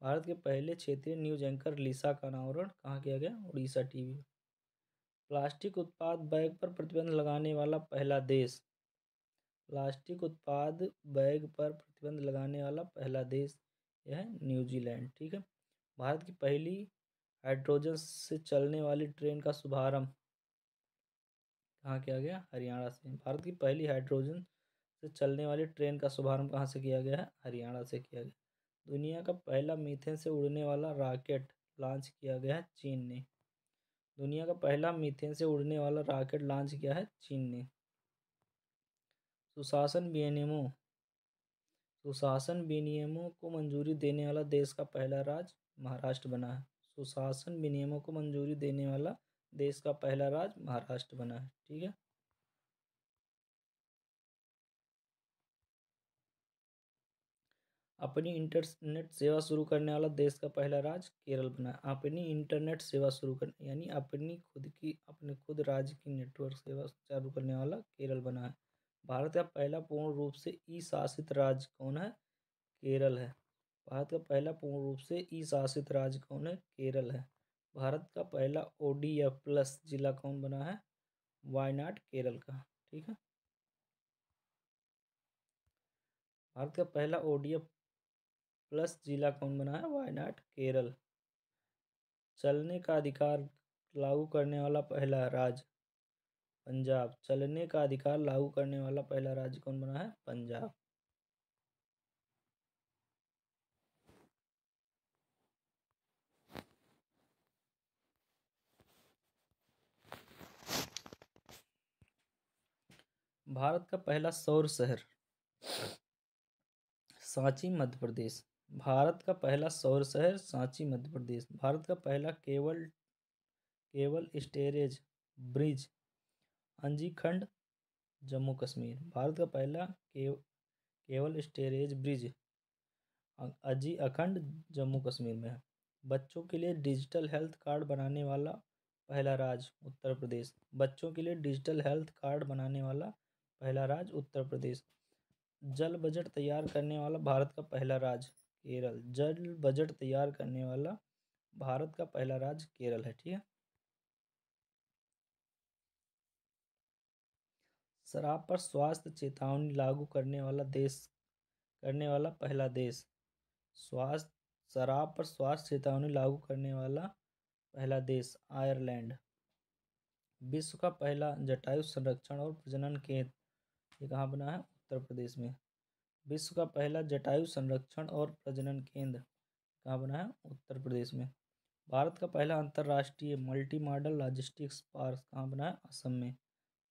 भारत के पहले क्षेत्रीय न्यूज एंकर लिसा का अनावरण कहाँ किया गया? उड़ीसा टीवी। प्लास्टिक उत्पाद बैग पर प्रतिबंध लगाने वाला पहला देश, प्लास्टिक उत्पाद बैग पर प्रतिबंध लगाने वाला पहला देश यह है न्यूजीलैंड, ठीक है। भारत की पहली हाइड्रोजन से चलने वाली ट्रेन का शुभारंभ कहाँ किया गया? हरियाणा से। भारत की पहली हाइड्रोजन से चलने वाली ट्रेन का शुभारंभ कहाँ से किया गया है? हरियाणा से किया गया। दुनिया का पहला मीथेन से उड़ने वाला रॉकेट लॉन्च किया गया है चीन ने। दुनिया का पहला मीथेन से उड़ने वाला रॉकेट लॉन्च किया है चीन ने। सुशासन विनियमों को मंजूरी देने वाला देश का पहला राज्य महाराष्ट्र बना है। सुशासन विनियमों को मंजूरी देने वाला देश का पहला राज्य महाराष्ट्र बना है, ठीक है। अपनी इंटरनेट सेवा शुरू करने वाला देश का पहला राज्य केरल बना है। अपनी इंटरनेट सेवा शुरू करने यानी अपने खुद राज्य की नेटवर्क सेवा चालू करने वाला केरल बना है। भारत का पहला पूर्ण रूप से ई शासित राज्य कौन है? केरल है। भारत का पहला पूर्ण रूप से ई शासित राज्य कौन है? केरल है। भारत का पहला ODF प्लस जिला कौन बना है? वायनाड केरल का, ठीक है। भारत का पहला ODF प्लस जिला कौन बना है? वायनाड केरल। चलने का अधिकार लागू करने वाला पहला राज्य पंजाब। चलने का अधिकार लागू करने वाला पहला राज्य कौन बना है? पंजाब। भारत का पहला सौर शहर सांची मध्य प्रदेश। भारत का पहला सौर शहर सांची मध्य प्रदेश। भारत का पहला cable storage bridge Anjikhand Jammu Kashmir. Bharat का पहला केबल स्टोरेज ब्रिज अजी अखंड जम्मू कश्मीर में है। बच्चों के लिए डिजिटल हेल्थ कार्ड बनाने वाला पहला राज्य उत्तर प्रदेश। बच्चों के लिए डिजिटल हेल्थ कार्ड बनाने वाला पहला राज्य उत्तर प्रदेश। जल बजट तैयार करने वाला भारत का पहला राज्य केरल। जल बजट तैयार करने वाला भारत का पहला राज्य केरल है। ठीक है। शराब पर स्वास्थ्य चेतावनी लागू करने वाला पहला देश। स्वास्थ्य शराब पर स्वास्थ्य चेतावनी लागू करने वाला पहला देश आयरलैंड। विश्व का पहला जटायु संरक्षण और प्रजनन केंद्र ये कहाँ बना है? उत्तर प्रदेश में। विश्व का पहला जटायु संरक्षण और प्रजनन केंद्र कहाँ बना है? उत्तर प्रदेश में। भारत का पहला अंतर्राष्ट्रीय मल्टी मॉडल लॉजिस्टिक्स पार्क कहाँ बना है? असम में।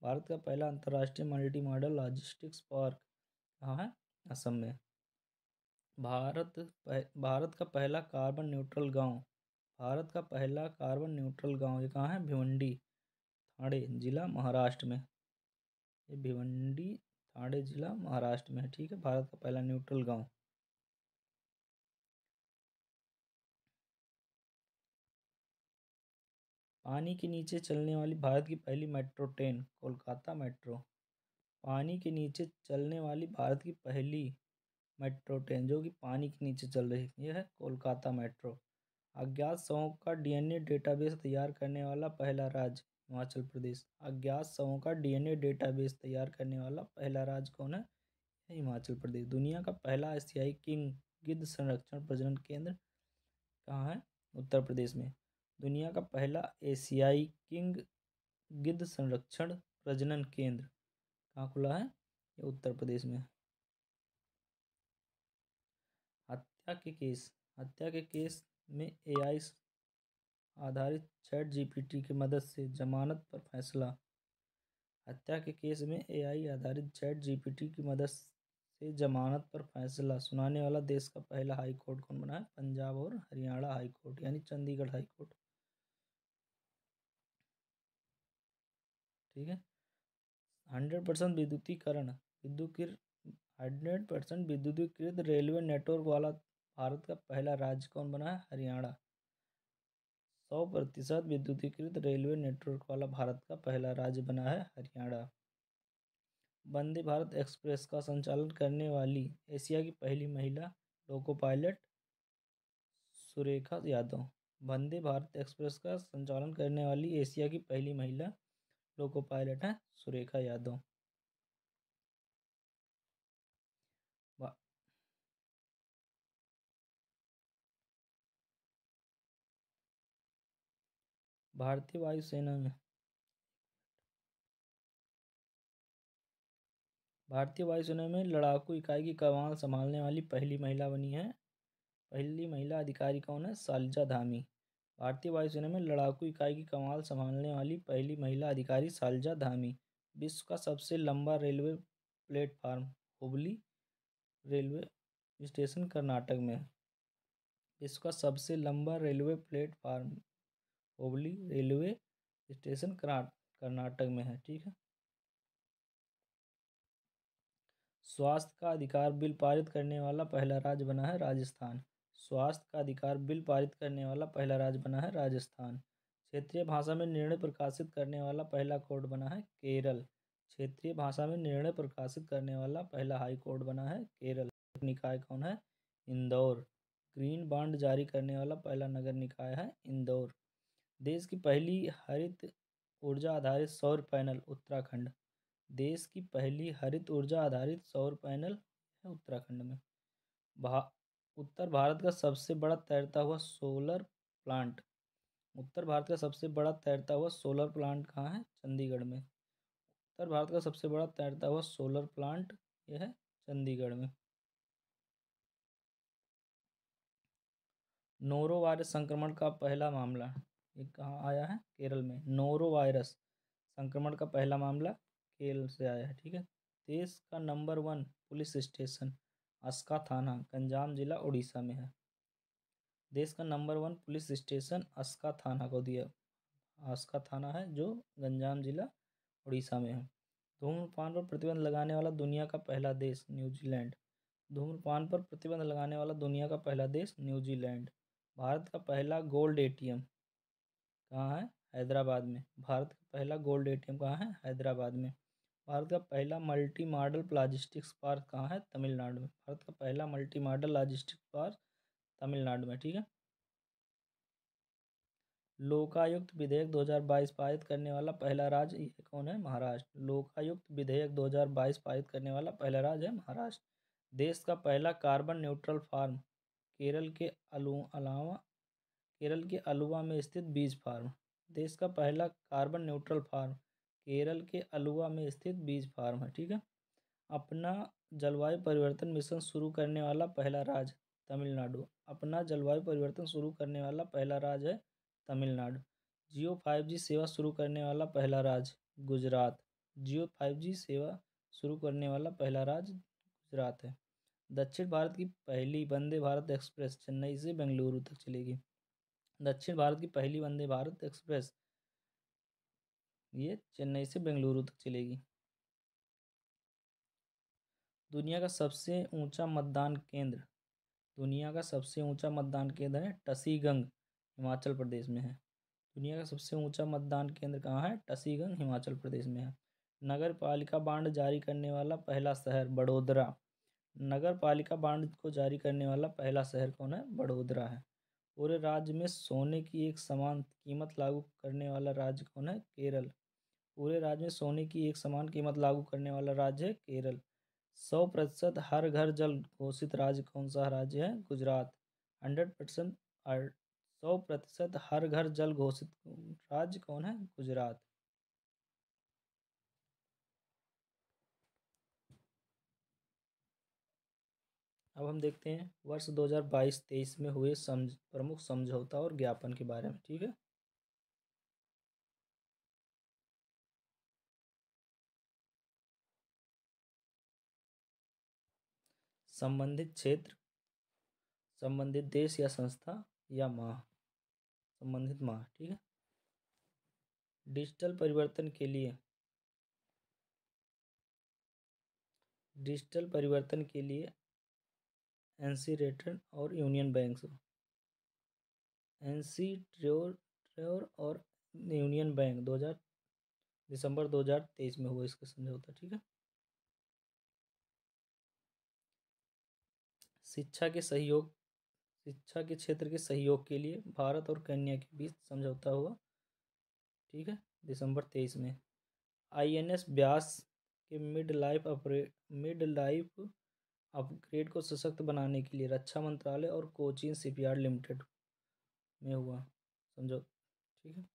भारत का पहला अंतर्राष्ट्रीय मल्टी मॉडल लॉजिस्टिक्स पार्क कहाँ है? असम में। भारत का पहला कार्बन न्यूट्रल गांव। भारत का पहला कार्बन न्यूट्रल गांव ये कहाँ है? भिवंडी ठाणे जिला महाराष्ट्र में। ये भिवंडी ठाणे जिला महाराष्ट्र में है। ठीक है। भारत का पहला न्यूट्रल गांव। पानी के नीचे चलने वाली भारत की पहली मेट्रो ट्रेन कोलकाता मेट्रो। पानी के नीचे चलने वाली भारत की पहली मेट्रो ट्रेन जो कि पानी के नीचे चल रही है, यह है कोलकाता मेट्रो। अज्ञात शवों का डीएनए डेटाबेस तैयार करने वाला पहला राज्य हिमाचल प्रदेश। अज्ञात शवों का डीएनए डेटाबेस तैयार करने वाला पहला राज्य कौन है? हिमाचल प्रदेश। दुनिया का पहला एशियाई किंग गिद्ध संरक्षण प्रजनन केंद्र कहाँ है? उत्तर प्रदेश में। दुनिया का पहला एशियाई किंग गिद्ध संरक्षण प्रजनन केंद्र कहाँ खुला है? ये उत्तर प्रदेश में। हत्या के केस में एआई आधारित चैट जीपीटी की मदद से जमानत पर फैसला। हत्या के केस में एआई आधारित चैट जीपीटी की मदद से जमानत पर फैसला सुनाने वाला देश का पहला हाई कोर्ट कौन बना है? पंजाब और हरियाणा हाई कोर्ट यानी चंडीगढ़ हाई कोर्ट। ठीक है। 100% विद्युतीकरण 100% विद्युतीकृत रेलवे नेटवर्क वाला भारत का पहला राज्य कौन बना है? हरियाणा। 100% विद्युतीकृत रेलवे नेटवर्क वाला भारत का पहला राज्य बना है हरियाणा। वंदे भारत एक्सप्रेस का संचालन करने वाली एशिया की पहली महिला loco pilot Surekha Yadav. Vande Bharat express का संचालन करने वाली एशिया की पहली महिला लोको पायलट है सुरेखा यादव। भारतीय वायुसेना में लड़ाकू इकाई की कमान संभालने वाली पहली महिला बनी है। पहली महिला अधिकारी कौन है? शालिजा धामी। भारतीय वायुसेना में लड़ाकू इकाई की कमान संभालने वाली पहली महिला अधिकारी शालिजा धामी। विश्व का सबसे लंबा railway platform Hubli railway station Karnataka में। विश्व का सबसे लंबा railway platform Hubli railway station Karnataka में है। ठीक है। स्वास्थ्य का अधिकार बिल पारित करने वाला पहला राज्य बना है राजस्थान। स्वास्थ्य का अधिकार बिल पारित करने वाला पहला राज्य बना है राजस्थान। क्षेत्रीय भाषा में निर्णय प्रकाशित करने वाला पहला कोर्ट बना है केरल। क्षेत्रीय भाषा में निर्णय प्रकाशित करने वाला पहला हाई कोर्ट बना है केरल। निकाय कौन है? इंदौर। ग्रीन बॉन्ड जारी करने वाला पहला नगर निकाय है इंदौर। देश की पहली हरित ऊर्जा आधारित सौर पैनल उत्तराखंड। देश की पहली हरित ऊर्जा आधारित सौर पैनल है उत्तराखंड में। उत्तर भारत का सबसे बड़ा तैरता हुआ सोलर प्लांट। उत्तर भारत का सबसे बड़ा तैरता हुआ सोलर प्लांट कहाँ है? चंडीगढ़ में। उत्तर भारत का सबसे बड़ा तैरता हुआ सोलर प्लांट यह है चंडीगढ़ में। नोरो वायरस संक्रमण का पहला मामला ये कहाँ आया है? केरल में। नोरो वायरस संक्रमण का पहला मामला केरल से आया है। ठीक है। देश का नंबर 1 पुलिस स्टेशन अस्का थाना गंजाम जिला उड़ीसा में है। देश का नंबर 1 पुलिस स्टेशन अस्का थाना को दिया अस्का थाना है जो गंजाम जिला उड़ीसा में है। धूम्रपान पर प्रतिबंध लगाने वाला दुनिया का पहला देश न्यूजीलैंड। धूम्रपान पर प्रतिबंध लगाने वाला दुनिया का पहला देश न्यूजीलैंड। भारत का पहला गोल्ड एटीएम कहाँ है? हैदराबाद में। भारत का पहला गोल्ड एटीएम कहाँ है? हैदराबाद में। भारत का पहला मल्टी मॉडल लॉजिस्टिक्स पार्क कहाँ है? तमिलनाडु में। भारत का पहला multi modal logistics park Tamil Nadu में। ठीक है। लोकायुक्त विधेयक 2022 पारित करने वाला पहला राज्य ये कौन है? महाराष्ट्र। लोकायुक्त विधेयक 2022 पारित करने वाला पहला राज्य है महाराष्ट्र। देश का पहला कार्बन न्यूट्रल फार्म केरल के अलावा में स्थित बीज फार्म। देश का पहला कार्बन न्यूट्रल फार्म केरल के अलुवा में स्थित बीज फार्म है। ठीक है। अपना जलवायु परिवर्तन मिशन शुरू करने वाला पहला राज्य तमिलनाडु। अपना जलवायु परिवर्तन शुरू करने वाला पहला राज्य है तमिलनाडु। जियो 5G सेवा शुरू करने वाला पहला राज्य गुजरात। जियो 5G सेवा शुरू करने वाला पहला राज्य गुजरात है। दक्षिण भारत की पहली वंदे भारत एक्सप्रेस चेन्नई से बेंगलुरु तक चलेगी। दक्षिण भारत की पहली वंदे भारत एक्सप्रेस ये चेन्नई से बेंगलुरु तक चलेगी। दुनिया का सबसे ऊंचा मतदान केंद्र है टसीगंग, हिमाचल प्रदेश में है। दुनिया का सबसे ऊंचा मतदान केंद्र कहाँ है? टसीगंग, हिमाचल प्रदेश में है। नगर पालिका बांड जारी करने वाला पहला शहर बड़ोदरा। नगर पालिका बांड को जारी करने वाला पहला शहर कौन है? बड़ोदरा है। पूरे राज्य में सोने की एक समान कीमत लागू करने वाला राज्य कौन है? केरल। पूरे राज्य में सोने की एक समान कीमत लागू करने वाला राज्य है केरल। 100% हर घर जल घोषित राज्य कौन सा राज्य है? गुजरात। 100% 100% हर घर जल घोषित राज्य कौन है? गुजरात। अब हम देखते हैं वर्ष 2022-23 में हुए प्रमुख समझौता और ज्ञापन के बारे में। ठीक है। संबंधित क्षेत्र, संबंधित देश या संस्था या माह, संबंधित माह। ठीक है। डिजिटल परिवर्तन के लिए एनसी रेटन और यूनियन बैंक एनसी ट्रेवर और यूनियन बैंक दिसंबर 2023 में हुआ इसका समझौता। ठीक है। शिक्षा के क्षेत्र के सहयोग के लिए भारत और केन्या के बीच समझौता हुआ। ठीक है। दिसंबर 23 में INS व्यास के मिड लाइफ अपग्रेड को सशक्त बनाने के लिए रक्षा मंत्रालय और कोचीन शिपयार्ड लिमिटेड में हुआ समझौता। ठीक है।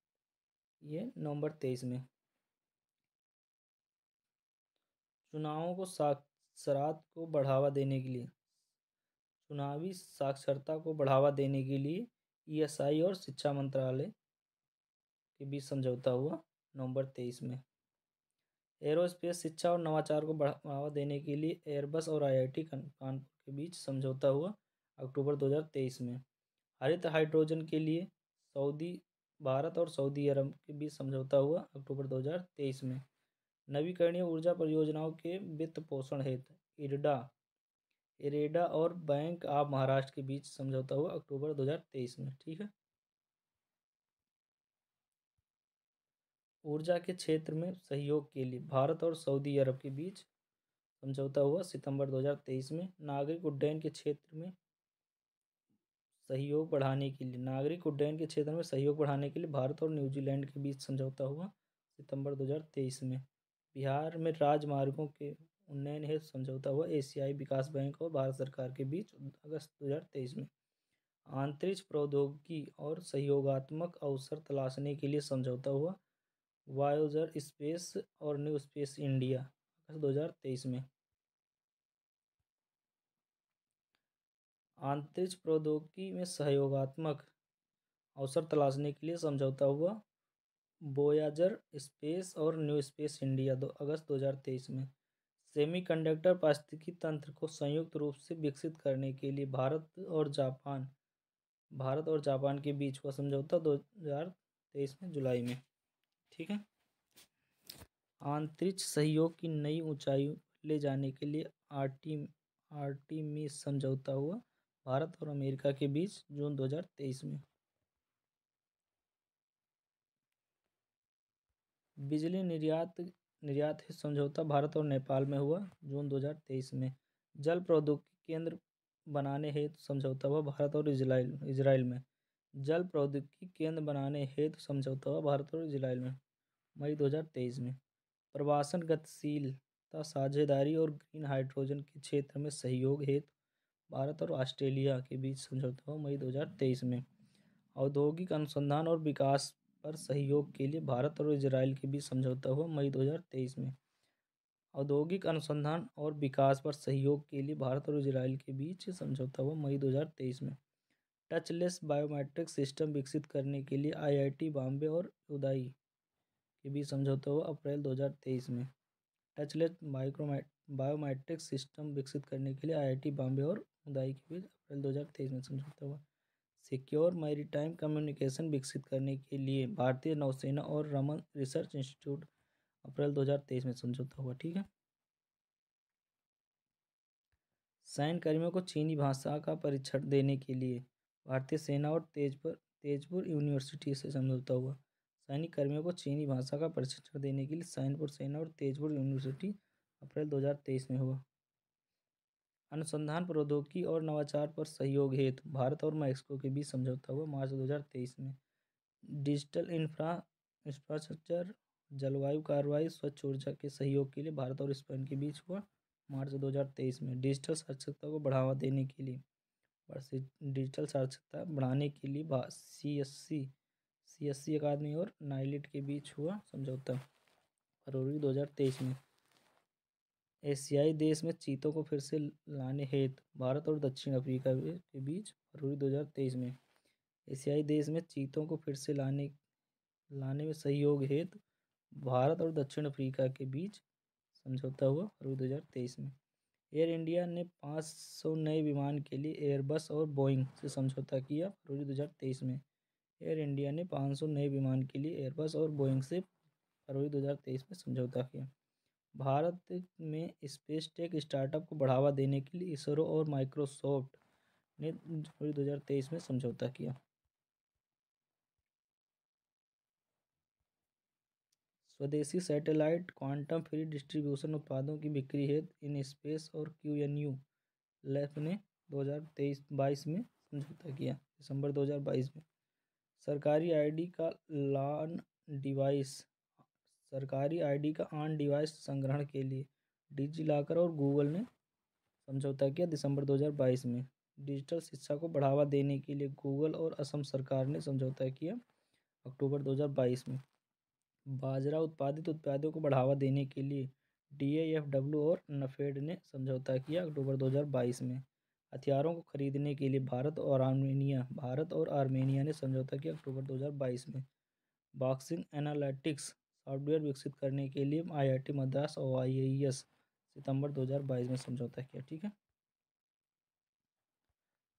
ये नवंबर 23 में। चुनावी साक्षरता को बढ़ावा देने के लिए ESI और शिक्षा मंत्रालय के बीच समझौता हुआ नवंबर 23 में। एरोस्पेस शिक्षा और नवाचार को बढ़ावा देने के लिए एयरबस और IIT कानपुर के बीच समझौता हुआ अक्टूबर 2023 में। हरित हाइड्रोजन के लिए भारत और सऊदी अरब के बीच समझौता हुआ अक्टूबर 2023 में। नवीकरणीय ऊर्जा परियोजनाओं के वित्त पोषण हेतु इरेडा और बैंक ऑफ महाराष्ट्र के बीच समझौता हुआ अक्टूबर 2023 में। ठीक है। ऊर्जा के क्षेत्र में सहयोग के लिए भारत और सऊदी अरब के बीच समझौता हुआ सितंबर 2023 में। नागरिक उड्डयन के क्षेत्र में सहयोग बढ़ाने के लिए भारत और न्यूजीलैंड के बीच समझौता हुआ सितंबर 2023 में। बिहार में राजमार्गों के उन्नयन हेतु समझौता हुआ एशियाई विकास बैंक और भारत सरकार के बीच अगस्त 2023 में। अंतरिक्ष प्रौद्योगिकी और सहयोगात्मक अवसर तलाशने के लिए समझौता हुआ वायोजर स्पेस और न्यू स्पेस इंडिया अगस्त 2023 में। अंतरिक्ष प्रौद्योगिकी में सहयोगात्मक अवसर तलाशने के लिए समझौता हुआ वोयाजर स्पेस और न्यू स्पेस इंडिया अगस्त 2023 में। सेमीकंडक्टर पारिस्थितिकी तंत्र को संयुक्त रूप से विकसित करने के लिए भारत और जापान के बीच हुआ समझौता 2023 में जुलाई में। ठीक है। अंतरिक्ष सहयोग की नई ऊंचाई ले जाने के लिए आर्टिमिस समझौता हुआ भारत और अमेरिका के बीच जून 2023 में। बिजली निर्यात निर्यात हित समझौता भारत और नेपाल में हुआ जून 2023 में। जल प्रौद्योगिकी केंद्र बनाने हेतु समझौता हुआ भारत और इजराइल में। जल प्रौद्योगिकी केंद्र बनाने हेतु समझौता हुआ भारत और इजराइल में मई 2023 में। प्रवासन गतिशीलता साझेदारी और ग्रीन हाइड्रोजन के क्षेत्र में सहयोग हेतु भारत और ऑस्ट्रेलिया के बीच समझौता हुआ मई 2023 में। औद्योगिक अनुसंधान और विकास पर सहयोग के लिए भारत और इजराइल के बीच समझौता हुआ मई 2023 में। औद्योगिक अनुसंधान और विकास पर सहयोग के लिए भारत और इजराइल के बीच समझौता हुआ मई 2023 में। टचलेस बायोमेट्रिक सिस्टम विकसित करने के लिए आईआईटी बॉम्बे और उदाई के बीच समझौता हुआ अप्रैल 2023 में। टचलेस बायोमेट्रिक सिस्टम विकसित करने के लिए आईआईटी बॉम्बे और उदाई के बीच अप्रैल 2023 में समझौता हुआ। सिक्योर मैरीटाइम कम्युनिकेशन विकसित करने के लिए भारतीय नौसेना और रमन रिसर्च इंस्टीट्यूट अप्रैल 2023 में समझौता हुआ। ठीक है। सैन्य कर्मियों को चीनी भाषा का परीक्षण देने के लिए भारतीय सेना और तेजपुर यूनिवर्सिटी से समझौता हुआ। सैनिक कर्मियों को चीनी भाषा का प्रशिक्षण देने के लिए सैनपुर सेना और तेजपुर यूनिवर्सिटी अप्रैल 2023 में हुआ। अनुसंधान प्रौद्योगिकी और नवाचार पर सहयोग हेतु भारत और मैक्सिको के बीच समझौता हुआ मार्च 2023 में। डिजिटल इंफ्रास्ट्रक्चर, जलवायु कार्रवाई, स्वच्छ ऊर्जा के सहयोग के लिए भारत और स्पेन के बीच हुआ मार्च 2023 में। डिजिटल साक्षरता को बढ़ावा देने के लिए डिजिटल साक्षरता बढ़ाने के लिए CSC अकादमी और नाइलिट के बीच हुआ समझौता फरवरी 2023 में। एशियाई देश में चीतों को फिर से लाने हेतु भारत और दक्षिण अफ्रीका के बीच फरवरी 2023 में। एशियाई देश में चीतों को फिर से लाने में सहयोग हेतु भारत और दक्षिण अफ्रीका के बीच समझौता हुआ फरवरी 2023 में। एयर इंडिया ने 500 नए विमान के लिए एयरबस और बोइंग से समझौता किया फरवरी 2023 में। एयर इंडिया ने 500 नए विमान के लिए एयरबस और बोइंग से फरवरी 2023 में समझौता किया। भारत में स्पेस टेक स्टार्टअप को बढ़ावा देने के लिए इसरो और माइक्रोसॉफ्ट ने फरवरी 2023 में समझौता किया। स्वदेशी सैटेलाइट क्वांटम फ्री डिस्ट्रीब्यूशन उत्पादों की बिक्री हेतु इन स्पेस और QNU लैब ने 2022 में समझौता किया दिसंबर 2022 में। सरकारी आईडी का ऑन डिवाइस संग्रहण के लिए डिजिलॉकर और गूगल ने समझौता किया दिसंबर 2022 में। डिजिटल शिक्षा को बढ़ावा देने के लिए गूगल और असम सरकार ने समझौता किया अक्टूबर 2022 में। बाजरा उत्पादित उत्पादों को बढ़ावा देने के लिए DAFW और नफेड ने समझौता किया अक्टूबर 2022 में। हथियारों को खरीदने के लिए भारत और आर्मेनिया ने समझौता किया अक्टूबर 2022 में। बॉक्सिंग एनालिटिक्स सॉफ्टवेयर विकसित करने के लिए IIT मद्रास और IAS सितंबर 2022 में समझौता किया। ठीक है।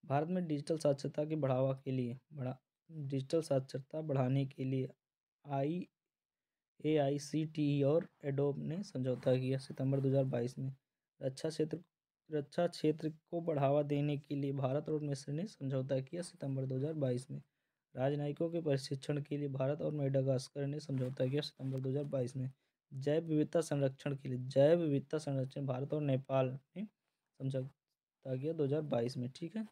भारत में डिजिटल साक्षरता बढ़ाने के लिए AICTE और एडोब ने समझौता किया सितंबर 2022 में। रक्षा क्षेत्र को बढ़ावा देने के लिए भारत और मिस्र ने समझौता किया सितंबर 2022 में। राजनयिकों के प्रशिक्षण के लिए भारत और मेडागास्कर ने समझौता किया सितंबर 2022 में। जैव विविधता संरक्षण भारत और नेपाल ने समझौता किया 2022 में। ठीक है।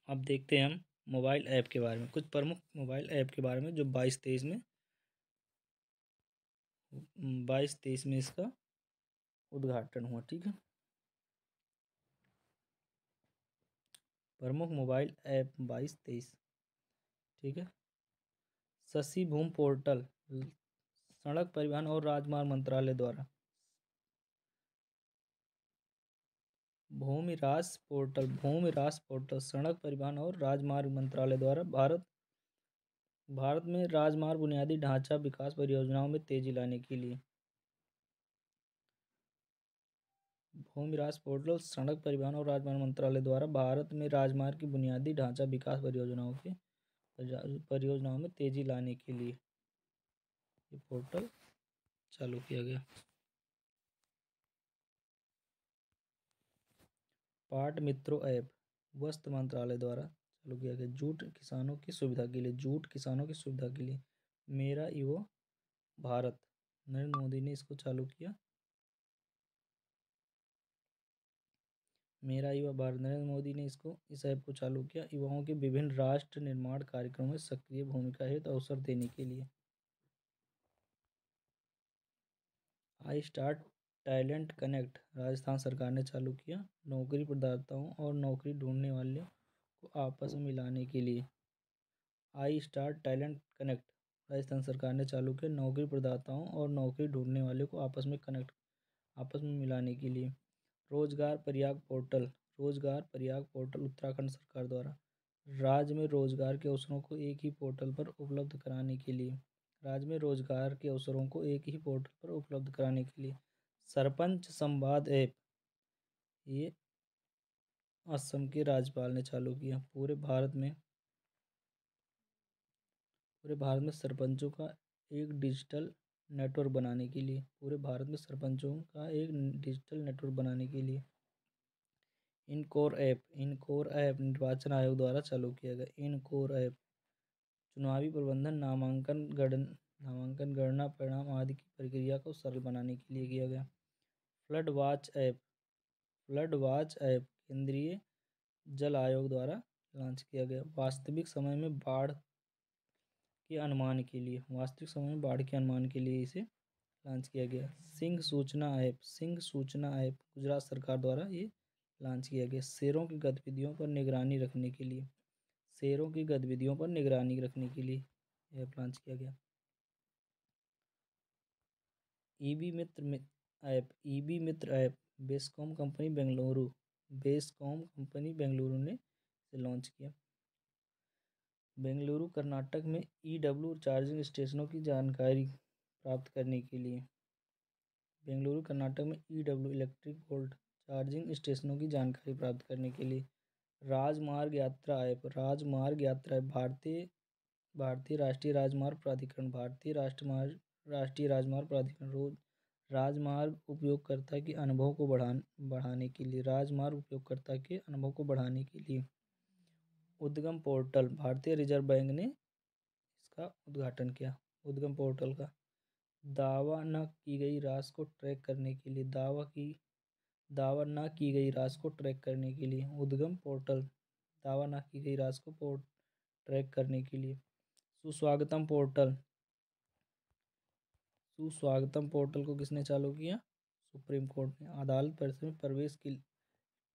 अब देखते हैं हम मोबाइल ऐप के बारे में, कुछ प्रमुख मोबाइल ऐप के बारे में जो 22-23 में इसका उद्घाटन हुआ। ठीक है। प्रमुख मोबाइल ऐप 22-23। ठीक है। शशि भूम पोर्टल सड़क परिवहन और राजमार्ग मंत्रालय द्वारा। भूमिरास पोर्टल सड़क परिवहन और राजमार्ग मंत्रालय द्वारा भारत में राजमार्ग बुनियादी ढांचा विकास परियोजनाओं में तेजी लाने के लिए। भूमिरास पोर्टल सड़क परिवहन और राजमार्ग मंत्रालय द्वारा भारत में राजमार्ग की बुनियादी ढांचा विकास परियोजनाओं में तेजी लाने के लिए ये पोर्टल चालू किया गया। पाट मित्रों ऐप वस्त्र मंत्रालय द्वारा चालू किया गया। जूट किसानों की सुविधा के लिए मेरा युवा भारत, नरेंद्र मोदी ने इसको चालू किया। मेरा युवा भारत, नरेंद्र मोदी ने इस ऐप को चालू किया युवाओं के विभिन्न राष्ट्र निर्माण कार्यक्रमों में सक्रिय भूमिका हेतु अवसर देने के लिए। I start talent connect, Rajasthan सरकार ने चालू किया नौकरी प्रदाताओं और नौकरी ढूंढने वालों को आपस में मिलाने के लिए। I start talent connect, Rajasthan सरकार ने चालू किया नौकरी प्रदाताओं और नौकरी ढूंढने वालों को आपस में मिलाने के लिए। रोजगार प्रयाग पोर्टल, रोजगार प्रयाग पोर्टल उत्तराखंड सरकार द्वारा राज्य में रोजगार के अवसरों को एक ही पोर्टल पर उपलब्ध कराने के लिए। राज्य में रोजगार के अवसरों को एक ही पोर्टल पर उपलब्ध कराने के लिए सरपंच संवाद ऐप, ये असम के राज्यपाल ने चालू किया। पूरे भारत में सरपंचों का एक डिजिटल नेटवर्क बनाने के लिए। पूरे भारत में सरपंचों का एक डिजिटल नेटवर्क बनाने के लिए इनकोर ऐप निर्वाचन आयोग द्वारा चालू किया गया। इनकोर ऐप चुनावी प्रबंधन, नामांकन गणना परिणाम आदि की प्रक्रिया को सरल बनाने के लिए किया गया। फ्लड वाच ऐप केंद्रीय जल आयोग द्वारा लॉन्च किया गया। वास्तविक समय में बाढ़ के अनुमान के लिए इसे लॉन्च किया गया। सिंह सूचना ऐप गुजरात सरकार द्वारा ये लॉन्च किया गया। शेरों की गतिविधियों पर निगरानी रखने के लिए ऐप लॉन्च किया गया। ईबी मित्र ऐप बेस्कॉम कंपनी बेंगलुरु ने इसे लॉन्च किया। बेंगलुरु कर्नाटक में ईडब्ल्यू चार्जिंग स्टेशनों की जानकारी प्राप्त करने के लिए। बेंगलुरु कर्नाटक में ईडब्ल्यू इलेक्ट्रिक वोल्ट चार्जिंग स्टेशनों की जानकारी प्राप्त करने के लिए। राजमार्ग यात्रा ऐप भारतीय राष्ट्रीय राजमार्ग प्राधिकरण रोज राजमार्ग उपयोगकर्ता के अनुभव को बढ़ाने के लिए उद्गम पोर्टल, भारतीय रिजर्व बैंक ने इसका उद्घाटन किया। उद्गम पोर्टल का दावा न की गई राशि को ट्रैक करने के लिए उद्गम पोर्टल दावा न की गई राशि को ट्रैक करने के लिए। सुस्वागतम पोर्टल को किसने चालू किया? सुप्रीम कोर्ट ने। अदालत परिसर में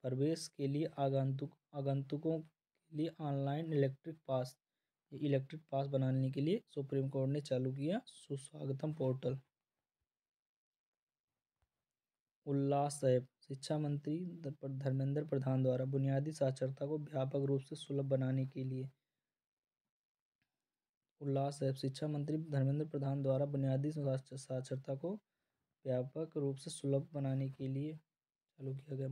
प्रवेश के लिए आगंतुकों के लिए ऑनलाइन इलेक्ट्रिक पास बनाने के लिए सुप्रीम कोर्ट ने चालू किया सुस्वागतम पोर्टल। उल्लास ऐप शिक्षा मंत्री धर्मेंद्र प्रधान द्वारा बुनियादी साक्षरता को व्यापक रूप से सुलभ बनाने के लिए उल्लास ऐप शिक्षा मंत्री धर्मेंद्र प्रधान द्वारा बुनियादी साक्षरता को व्यापक रूप से सुलभ बनाने के लिए चालू किया गया।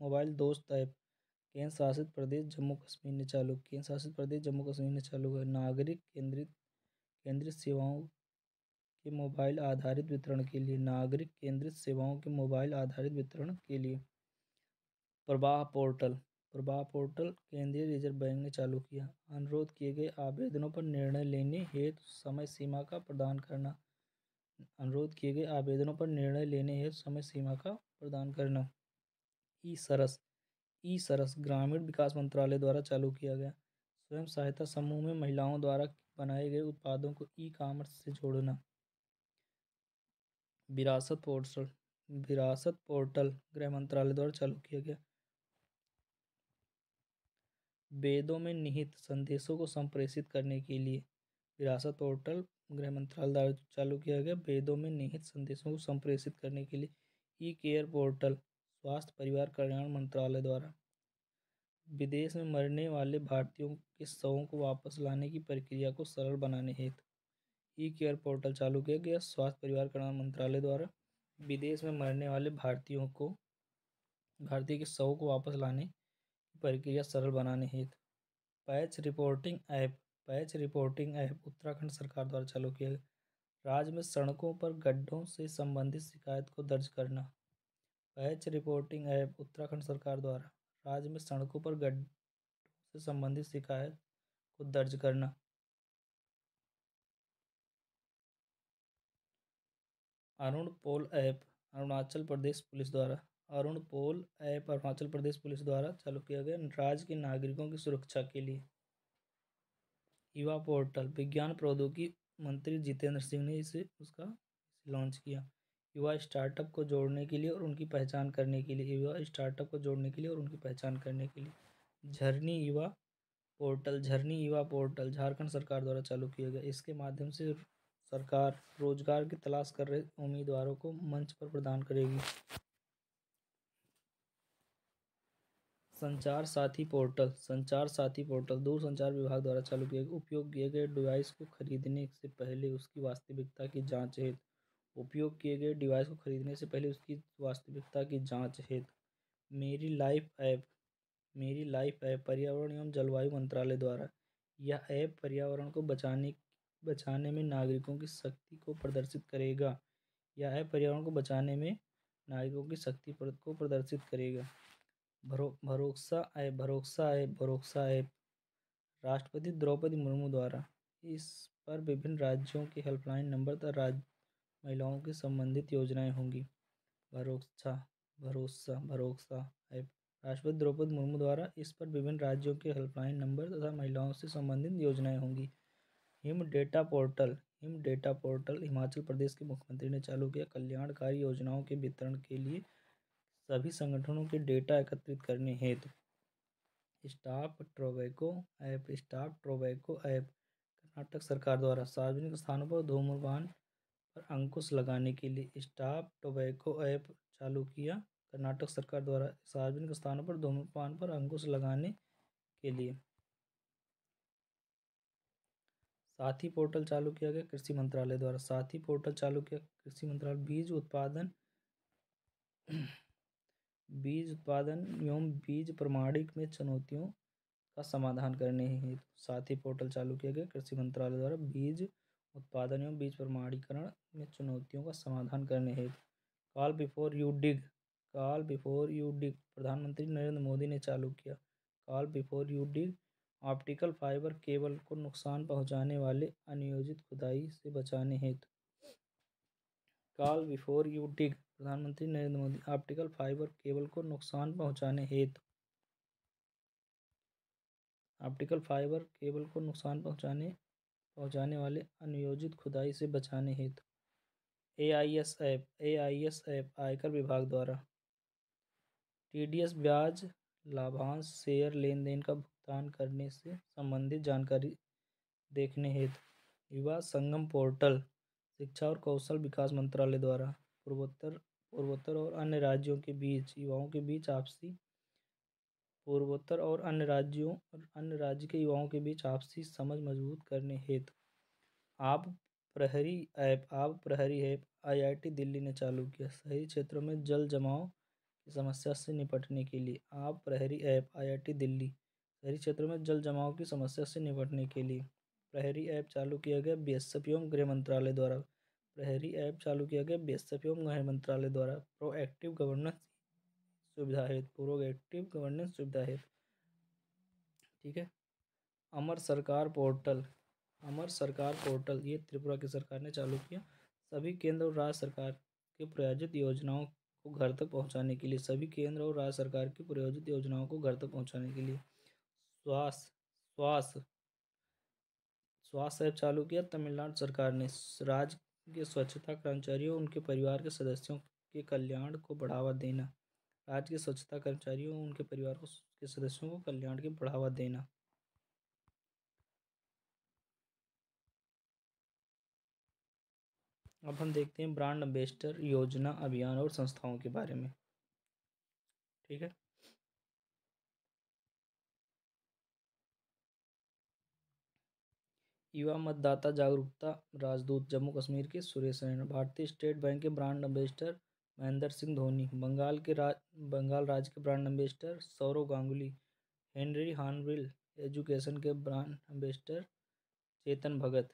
मोबाइल दोस्त ऐप केंद्र शासित प्रदेश जम्मू कश्मीर ने चालू किया। नागरिक केंद्रित सेवाओं के मोबाइल आधारित वितरण के लिए प्रवाह पोर्टल केंद्रीय रिजर्व बैंक ने चालू किया। अनुरोध किए गए आवेदनों पर निर्णय लेने हेतु समय सीमा का प्रदान करना। ई सरस ग्रामीण विकास मंत्रालय द्वारा चालू किया गया। स्वयं सहायता समूह में महिलाओं द्वारा बनाए गए उत्पादों को ई कॉमर्स से जोड़ना। विरासत पोर्टल गृह मंत्रालय द्वारा चालू किया गया। वेदों में निहित संदेशों को संप्रेषित करने के लिए विरासत पोर्टल गृह मंत्रालय द्वारा चालू किया गया। वेदों में निहित संदेशों को संप्रेषित करने के लिए ई केयर पोर्टल स्वास्थ्य परिवार कल्याण मंत्रालय द्वारा विदेश में मरने वाले भारतीयों के शवों को वापस लाने की प्रक्रिया को सरल बनाने हेतु ई केयर पोर्टल चालू किया गया। स्वास्थ्य परिवार कल्याण मंत्रालय द्वारा विदेश में मरने वाले भारतीय के शवों को वापस लाने की प्रक्रिया सरल बनाने हेतु पैच रिपोर्टिंग ऐप उत्तराखंड सरकार द्वारा चालू किया गया। राज्य में सड़कों पर गड्ढों से संबंधित शिकायत को दर्ज करना। पैच रिपोर्टिंग ऐप उत्तराखंड सरकार द्वारा राज्य में सड़कों पर गड्ढों से संबंधित शिकायत को दर्ज करना। अरुण पोल ऐप अरुणाचल प्रदेश पुलिस द्वारा अरुण पोल ऐप अरुणाचल प्रदेश पुलिस द्वारा चालू किया गया राज्य के नागरिकों की सुरक्षा के लिए। युवा पोर्टल विज्ञान प्रौद्योगिकी मंत्री जितेंद्र सिंह ने उसका लॉन्च किया। युवा स्टार्टअप को जोड़ने के लिए और उनकी पहचान करने के लिए युवा स्टार्टअप को जोड़ने के लिए और उनकी पहचान करने के लिए झरनी युवा पोर्टल झारखंड सरकार द्वारा चालू किया गया। इसके माध्यम से सरकार रोजगार की तलाश कर रहे उम्मीदवारों को मंच पर प्रदान करेगी। संचार साथी पोर्टल दूरसंचार विभाग द्वारा चालू किया गया। उपयोग किए गए डिवाइस को खरीदने से पहले उसकी वास्तविकता की जांच हेतु मेरी लाइफ ऐप पर्यावरण एवं जलवायु मंत्रालय द्वारा यह ऐप पर्यावरण को बचाने में नागरिकों की शक्ति को प्रदर्शित करेगा। भरोसा ऐप राष्ट्रपति द्रौपदी मुर्मू द्वारा इस पर विभिन्न राज्यों के हेल्पलाइन नंबर तथा महिलाओं की संबंधित योजनाएं होंगी। भरोसा ऐप राष्ट्रपति द्रौपदी मुर्मू द्वारा इस पर विभिन्न राज्यों के हेल्पलाइन नंबर तथा महिलाओं से संबंधित योजनाएं होंगी। Him data portal Himachal Pradesh के मुख्यमंत्री ने चालू किया। कल्याणकारी योजनाओं के वितरण के लिए सभी संगठनों के डेटा एकत्रित करने हेतु स्टॉप टोबैको ऐप कर्नाटक सरकार द्वारा सार्वजनिक स्थानों पर धूम्रपान पर अंकुश लगाने के लिए स्टॉप टोबैको ऐप चालू किया। कर्नाटक सरकार द्वारा सार्वजनिक स्थानों पर धूम्रपान पर अंकुश लगाने के लिए साथी पोर्टल चालू किया गया। कृषि मंत्रालय द्वारा साथी पोर्टल चालू किया। कृषि मंत्रालय बीज उत्पादन एवं बीज प्रमाणिक में चुनौतियों का समाधान करने हेतु साथी पोर्टल चालू किया गया। कृषि मंत्रालय द्वारा बीज उत्पादन एवं बीज प्रमाणीकरण में चुनौतियों का समाधान करने हेतु कॉल बिफोर यू डिग प्रधानमंत्री नरेंद्र मोदी ने चालू किया। Call before you dig optical fibre cable को नुकसान पहुंचाने वाले अनियोजित खुदाई से बचाने हेतु प्रधानमंत्री Narendra Modi optical fibre cable को नुकसान पहुंचाने वाले अनियोजित खुदाई से बचाने हेतु AIS ऐप आयकर विभाग द्वारा TDS ब्याज लाभांश शेयर लेन देन का भुगतान करने से संबंधित जानकारी देखने हेतु युवा संगम पोर्टल शिक्षा और कौशल विकास मंत्रालय द्वारा पूर्वोत्तर और अन्य राज्यों के बीच युवाओं के बीच आपसी समझ मजबूत करने हेतु आप प्रहरी ऐप IIT दिल्ली ने चालू किया। शहरी क्षेत्रों में जल जमाव की समस्या से निपटने के लिए आप प्रहरी ऐप IIT दिल्ली शहरी क्षेत्रों में जल जमाव की समस्या से निपटने के लिए प्रहरी ऐप चालू किया गया। BSF एवं गृह मंत्रालय द्वारा प्रोएक्टिव गवर्नेंस सुविधा हेतु ठीक है। अमर सरकार पोर्टल ये त्रिपुरा की सरकार ने चालू किया। सभी केंद्र और राज्य सरकार के प्रायोजित योजनाओं को घर तक पहुंचाने के लिए स्वास्थ्य ऐप चालू किया। तमिलनाडु सरकार ने राज्य के स्वच्छता कर्मचारियों उनके परिवार के सदस्यों के कल्याण को बढ़ावा देना अब हम देखते हैं ब्रांड एम्बेसडर योजना अभियान और संस्थाओं के बारे में। ठीक है। युवा मतदाता जागरूकता राजदूत जम्मू कश्मीर के सुरेश रैना। भारतीय स्टेट बैंक के ब्रांड एम्बेसडर महेंद्र सिंह धोनी। बंगाल राज्य के brand ambassador Sourav Ganguly. Henry Harvin education के brand ambassador Chetan Bhagat.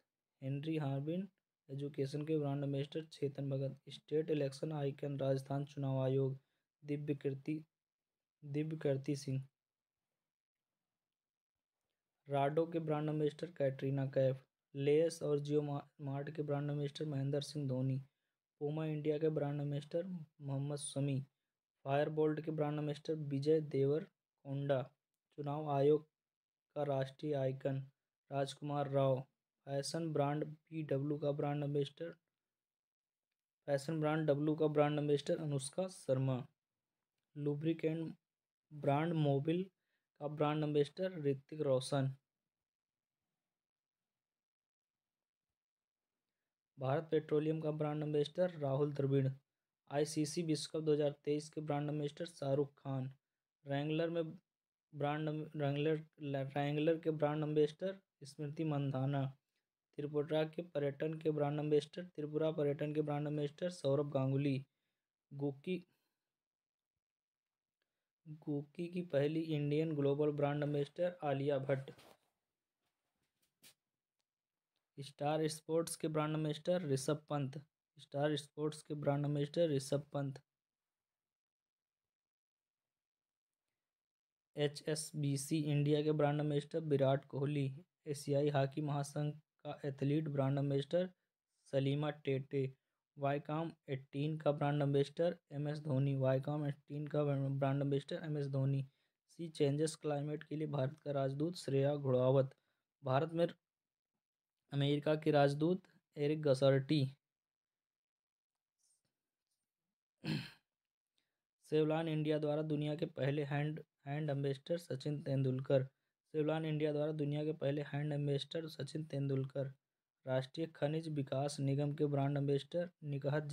State election icon Rajasthan चुनाव आयोग दिव्य कीर्ति सिंह। राडो के brand ambassador Katrina Kaif. Lay's और जियो मार्ट के brand ambassador Mahendra Singh Dhoni. Puma India के brand ambassador Mohammed Shami. Fireboltt के ब्रांड एम्बेसडर विजय देवरकोंडा। चुनाव आयोग का राष्ट्रीय आइकन राजकुमार राव। फैशन ब्रांड BW का brand ambassador Anushka Sharma. Lubricant brand Mobil का brand ambassador Hrithik Roshan. Bharat petroleum का brand ambassador Rahul Dravid. ICC विश्व कप 2023 के brand ambassador Shahrukh Khan. Wrangler के ब्रांड एम्बेसडर स्मृति मंधाना। त्रिपुरा पर्यटन के brand ambassador Sourav Ganguly. Gucci की पहली Indian global brand ambassador Alia Bhatt. Star Sports के brand ambassador Rishabh Pant. HSBC India के ब्रांड एम्बेसडर विराट कोहली। एशियाई हॉकी महासंघ का athlete brand ambassador Salima Tete. Viacom 18 का ब्रांड एम्बेसडर MS धोनी। सी चेंजेस क्लाइमेट के लिए भारत का राजदूत श्रेया घोड़ावत। भारत में अमेरिका के राजदूत एरिक गसर्टी। सेवलॉन इंडिया द्वारा दुनिया के पहले हैंड एम्बेसडर सचिन तेंदुलकर। राष्ट्रीय खनिज विकास निगम के brand ambassador Nikhat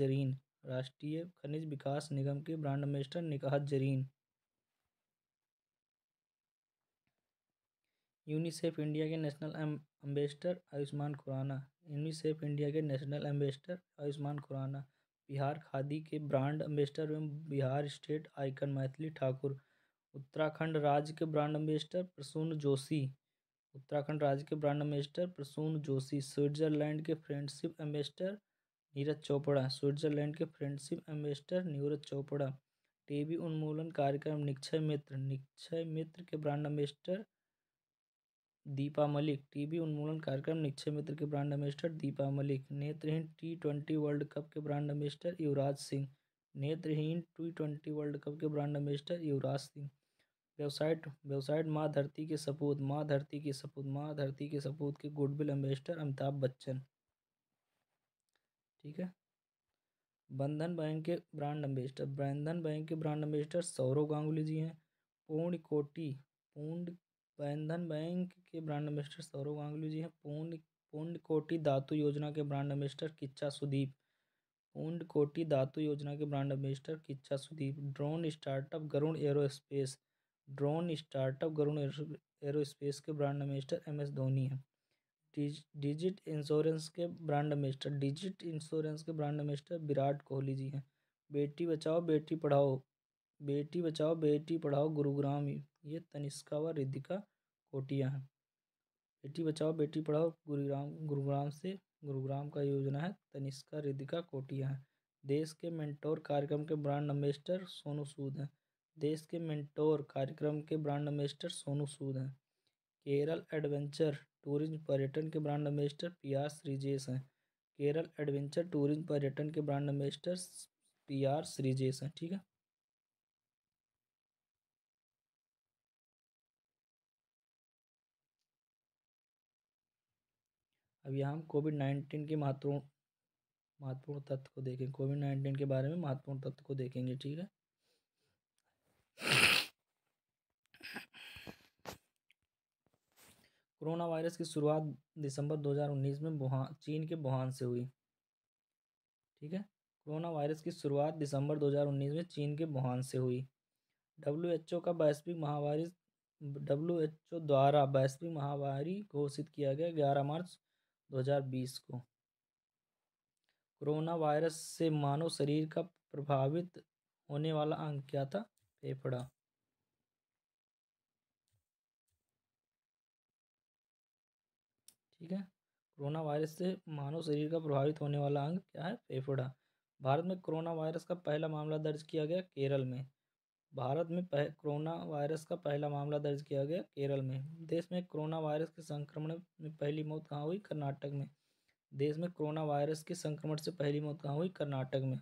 Zareen. UNICEF India के नेशनल एम्बेसडर आयुष्मान खुराना। बिहार खादी के ब्रांड एम्बेसडर एवं बिहार स्टेट आइकन मैथिली ठाकुर। उत्तराखंड राज्य के brand ambassador Prasoon Joshi. Switzerland के friendship ambassador Neeraj Chopra. TB उन्मूलन कार्यक्रम निक्षय मित्र के ब्रांड एम्बेसडर दीपा मलिक। नेत्रहीन T20 वर्ल्ड कप के brand ambassador Yuvraj Singh. Website माँ धरती के सपूत के गुडविल एम्बेसडर अमिताभ बच्चन। ठीक है। बंधन बैंक के ब्रांड एम्बेसडर सौरव गांगुली जी हैं। पुण्यकोटि धातु योजना के brand ambassador Kichcha Sudeep. Drone startup Garuda aerospace के ब्रांड एम्बेसडर MS धोनी है। डिजिट इंश्योरेंस के ब्रांड एम्बेसडर विराट कोहली जी हैं। बेटी बचाओ बेटी पढ़ाओ गुरुग्राम, ये तनिष्का व रिद्धिका कोटिया हैं। बेटी बचाओ बेटी पढ़ाओ गुरुग्राम का योजना है तनिष्का रिद्धिका कोटिया है। देश के मेंटोर कार्यक्रम के ब्रांड एम्बेसडर सोनू सूद हैं। केरल एडवेंचर टूरिज्म पर्यटन के ब्रांड एम्बेसडर PR श्रीजेश हैं। ठीक है। अब यहाँ हम कोविड-19 के महत्वपूर्ण तथ्य को देखें। कोविड-19 के बारे में महत्वपूर्ण तथ्य को देखेंगे। ठीक है। कोरोना वायरस की शुरुआत दिसंबर 2019 में चीन के वुहान से हुई। ठीक है। कोरोना वायरस की शुरुआत दिसंबर 2019 में चीन के वुहान से हुई। WHO द्वारा वैश्विक महामारी घोषित किया गया 11 मार्च 2020 को। कोरोना वायरस से मानव शरीर का प्रभावित होने वाला अंग क्या था? फेफड़ा। ठीक है। कोरोना वायरस से मानव शरीर का प्रभावित होने वाला अंग क्या है? फेफड़ा। भारत में कोरोना वायरस का पहला मामला दर्ज किया गया केरल में। कोरोना वायरस का पहला मामला दर्ज किया गया केरल में। देश में कोरोना वायरस के संक्रमण में पहली मौत कहाँ हुई? कर्नाटक में। देश में कोरोना वायरस के संक्रमण से पहली मौत कहाँ हुई? कर्नाटक में।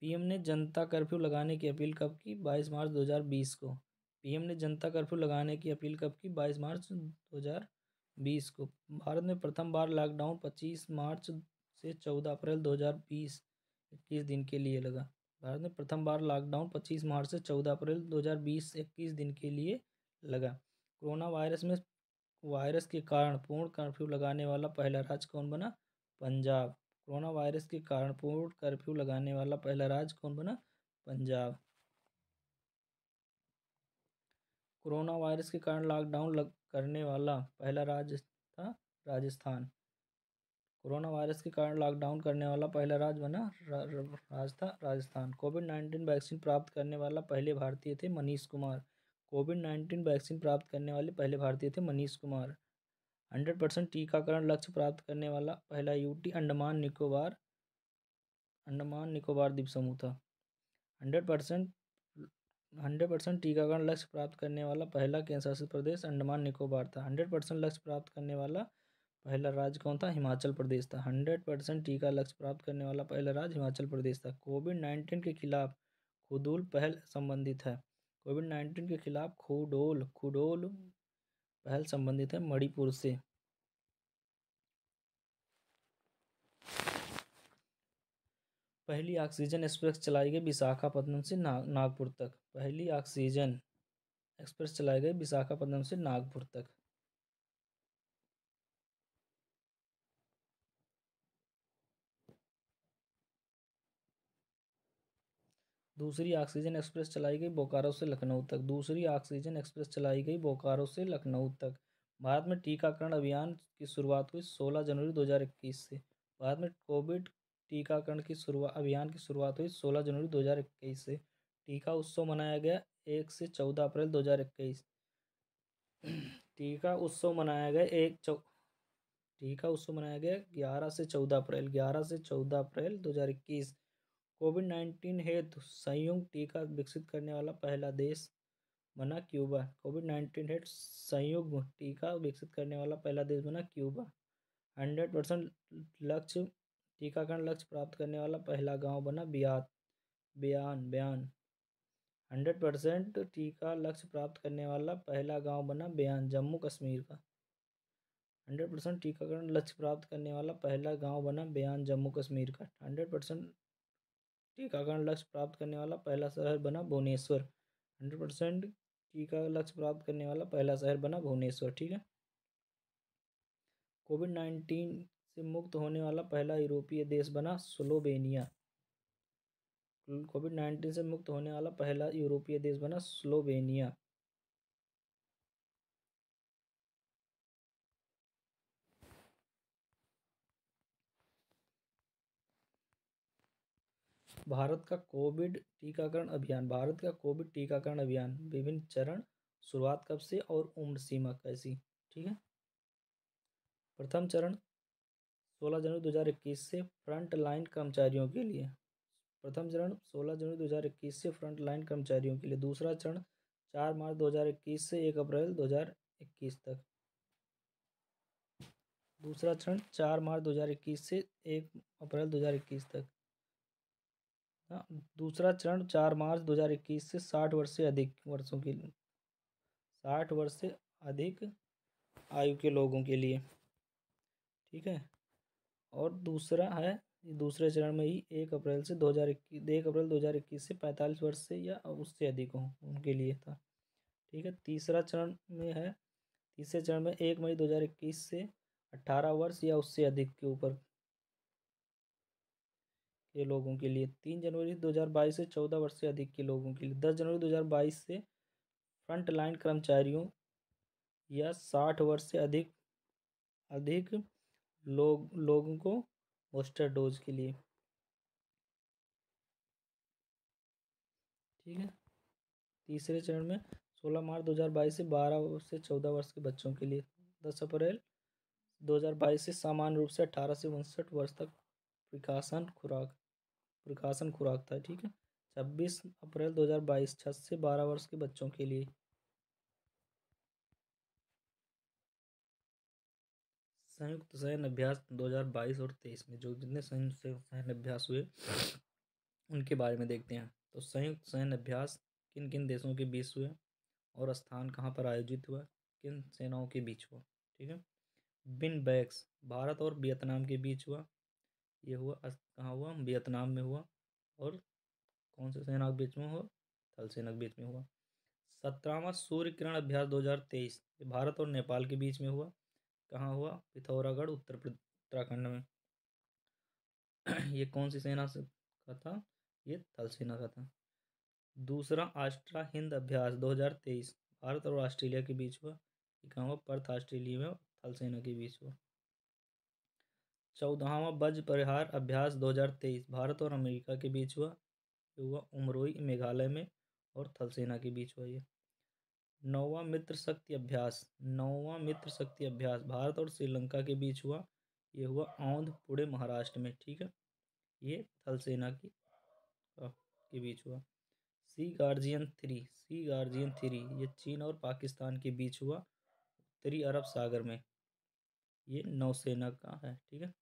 पीएम ने जनता कर्फ्यू लगाने की अपील कब की? 22 मार्च 2020 को। पीएम ने जनता कर्फ्यू लगाने की अपील कब की? 22 मार्च 2020 को। भारत में प्रथम बार लॉकडाउन 25 मार्च से 14 अप्रैल 2020 21 दिन के लिए लगा। भारत में प्रथम बार लॉकडाउन 25 मार्च से 14 अप्रैल 2020 21 दिन के लिए लगा। कोरोना वायरस के कारण पूर्ण कर्फ्यू लगाने वाला पहला राज्य कौन बना? पंजाब। कोरोना वायरस के कारण पूर्ण कर्फ्यू लगाने वाला पहला राज्य कौन बना? पंजाब। कोरोना वायरस के कारण लॉकडाउन करने वाला पहला राज्य था राजस्थान। कोरोना वायरस के कारण लॉकडाउन करने वाला पहला राज्य बना राज था राजस्थान। कोविड-19 वैक्सीन प्राप्त करने वाला पहले भारतीय थे मनीष कुमार। कोविड-19 वैक्सीन प्राप्त करने वाले पहले भारतीय थे मनीष कुमार। 100% टीकाकरण लक्ष्य प्राप्त करने वाला पहला यूटी अंडमान निकोबार द्वीप समूह था। 100% 100% टीकाकरण लक्ष्य प्राप्त करने वाला पहला केंद्र शासित प्रदेश अंडमान निकोबार था। 100% लक्ष्य प्राप्त करने वाला पहला राज्य कौन था? हिमाचल प्रदेश था। 100% टीका लक्ष्य प्राप्त करने वाला पहला राज्य हिमाचल प्रदेश था। कोविड-19 के खिलाफ खुडोल पहल संबंधित है। कोविड-19 के खिलाफ खुडोल पहल संबंधित है मणिपुर से। पहली ऑक्सीजन एक्सप्रेस चलाई गई विशाखापट्टनम से नागपुर तक। पहली ऑक्सीजन एक्सप्रेस चलाई गई विशाखापट्टनम से नागपुर तक। दूसरी ऑक्सीजन एक्सप्रेस चलाई गई बोकारो से लखनऊ तक। दूसरी ऑक्सीजन एक्सप्रेस चलाई गई बोकारो से लखनऊ तक। भारत में टीकाकरण अभियान की शुरुआत हुई 16 जनवरी 2021 से। भारत में कोविड टीकाकरण की अभियान की शुरुआत हुई 16 जनवरी 2021 से। टीका उत्सव मनाया गया 1 से 14 अप्रैल 2021। टीका उत्सव मनाया गया 11 से 14 अप्रैल 2021। कोविड-19 हेतु संयुक्त टीका विकसित करने वाला पहला देश बना क्यूबा। कोविड-19 हेतु संयुक्त टीका विकसित करने वाला पहला देश बना क्यूबा। 100% टीकाकरण लक्ष्य प्राप्त करने वाला पहला गांव बना बयान। 100% टीका लक्ष्य प्राप्त करने वाला पहला गांव बना बयान, जम्मू कश्मीर का। 100% टीकाकरण लक्ष्य प्राप्त करने वाला पहला गांव बना बयान, जम्मू कश्मीर का। 100% टीकाकरण लक्ष्य प्राप्त करने वाला पहला शहर बना भुवनेश्वर। 100% टीका लक्ष्य प्राप्त करने वाला पहला शहर बना भुवनेश्वर। ठीक है। कोविड-19 से मुक्त होने वाला पहला यूरोपीय देश बना स्लोवेनिया। कोविड-19 से मुक्त होने वाला पहला यूरोपीय देश बना स्लोवेनिया। भारत का कोविड टीकाकरण अभियान विभिन्न चरण, शुरुआत कब से और उम्र सीमा कैसी? ठीक है। प्रथम चरण 16 जनवरी 2021 से फ्रंट लाइन कर्मचारियों के लिए। प्रथम चरण 16 जनवरी 2021 से फ्रंट लाइन कर्मचारियों के लिए। दूसरा चरण 4 मार्च 2021 से 1 अप्रैल 2021 तक। दूसरा चरण 4 मार्च 2021 से 1 अप्रैल 2021 तक। दूसरा चरण 4 मार्च 2021 से 60 वर्ष से अधिक वर्षों के लिए, 60 वर्ष से अधिक आयु के लोगों के लिए। ठीक है। और दूसरा है दूसरे चरण में ही 1 अप्रैल 2021 से 45 वर्ष से या उससे अधिक हो उनके लिए था। ठीक है। तीसरे चरण में 1 मई 2021 से 18 वर्ष या उससे अधिक के ऊपर के लोगों के लिए। 3 जनवरी 2022 से 14 वर्ष से अधिक के लोगों के लिए। 10 जनवरी 2022 से फ्रंट लाइन कर्मचारियों या 60 वर्ष से अधिक लोगों को बूस्टर डोज के लिए। ठीक है। तीसरे चरण में 16 मार्च 2022 से 12 से 14 वर्ष के बच्चों के लिए। 10 अप्रैल 2022 से सामान्य रूप से 18 से 59 वर्ष तक प्रिकॉशन खुराक था। ठीक है। 26 अप्रैल 2022 6 से 12 वर्ष के बच्चों के लिए। संयुक्त सैन्य अभ्यास 2022 और 23 में जो जितने संयुक्त सैन्य अभ्यास हुए उनके बारे में देखते हैं। तो संयुक्त सैन्य अभ्यास किन किन देशों के बीच हुए और स्थान कहाँ पर आयोजित हुआ, किन सेनाओं के बीच हुआ। ठीक है। बिन बैक्स भारत और वियतनाम के बीच हुआ। ये हुआ कहाँ हुआ, वियतनाम में हुआ। और कौन से सेना के बीच में हुआ, थल सेना के बीच में हुआ। 17वां सूर्य किरण अभ्यास 2023 ये भारत और नेपाल के बीच में हुआ। कहाँ हुआ, पिथौरागढ़ उत्तराखंड में। ये कौन सी सेना से का था, ये थल सेना का था। दूसरा आस्ट्रा हिंद अभ्यास 2023 भारत और ऑस्ट्रेलिया के बीच हुआ। ये कहाँ हुआ, पर्थ ऑस्ट्रेलिया में, थल सेना के बीच हुआ। 14वां वज्र परिहार अभ्यास 2023 भारत और अमेरिका के बीच हुआ। ये हुआ उमरोई मेघालय में और थल सेना के बीच हुआ। ये 9वां मित्र शक्ति अभ्यास भारत और श्रीलंका के बीच हुआ। ये हुआ औंध पुणे महाराष्ट्र में। ठीक है। ये थल सेना की के बीच हुआ। सी गार्जियन थ्री ये चीन और पाकिस्तान के बीच हुआ उत्तरी अरब सागर में। ये नौसेना का है। ठीक है।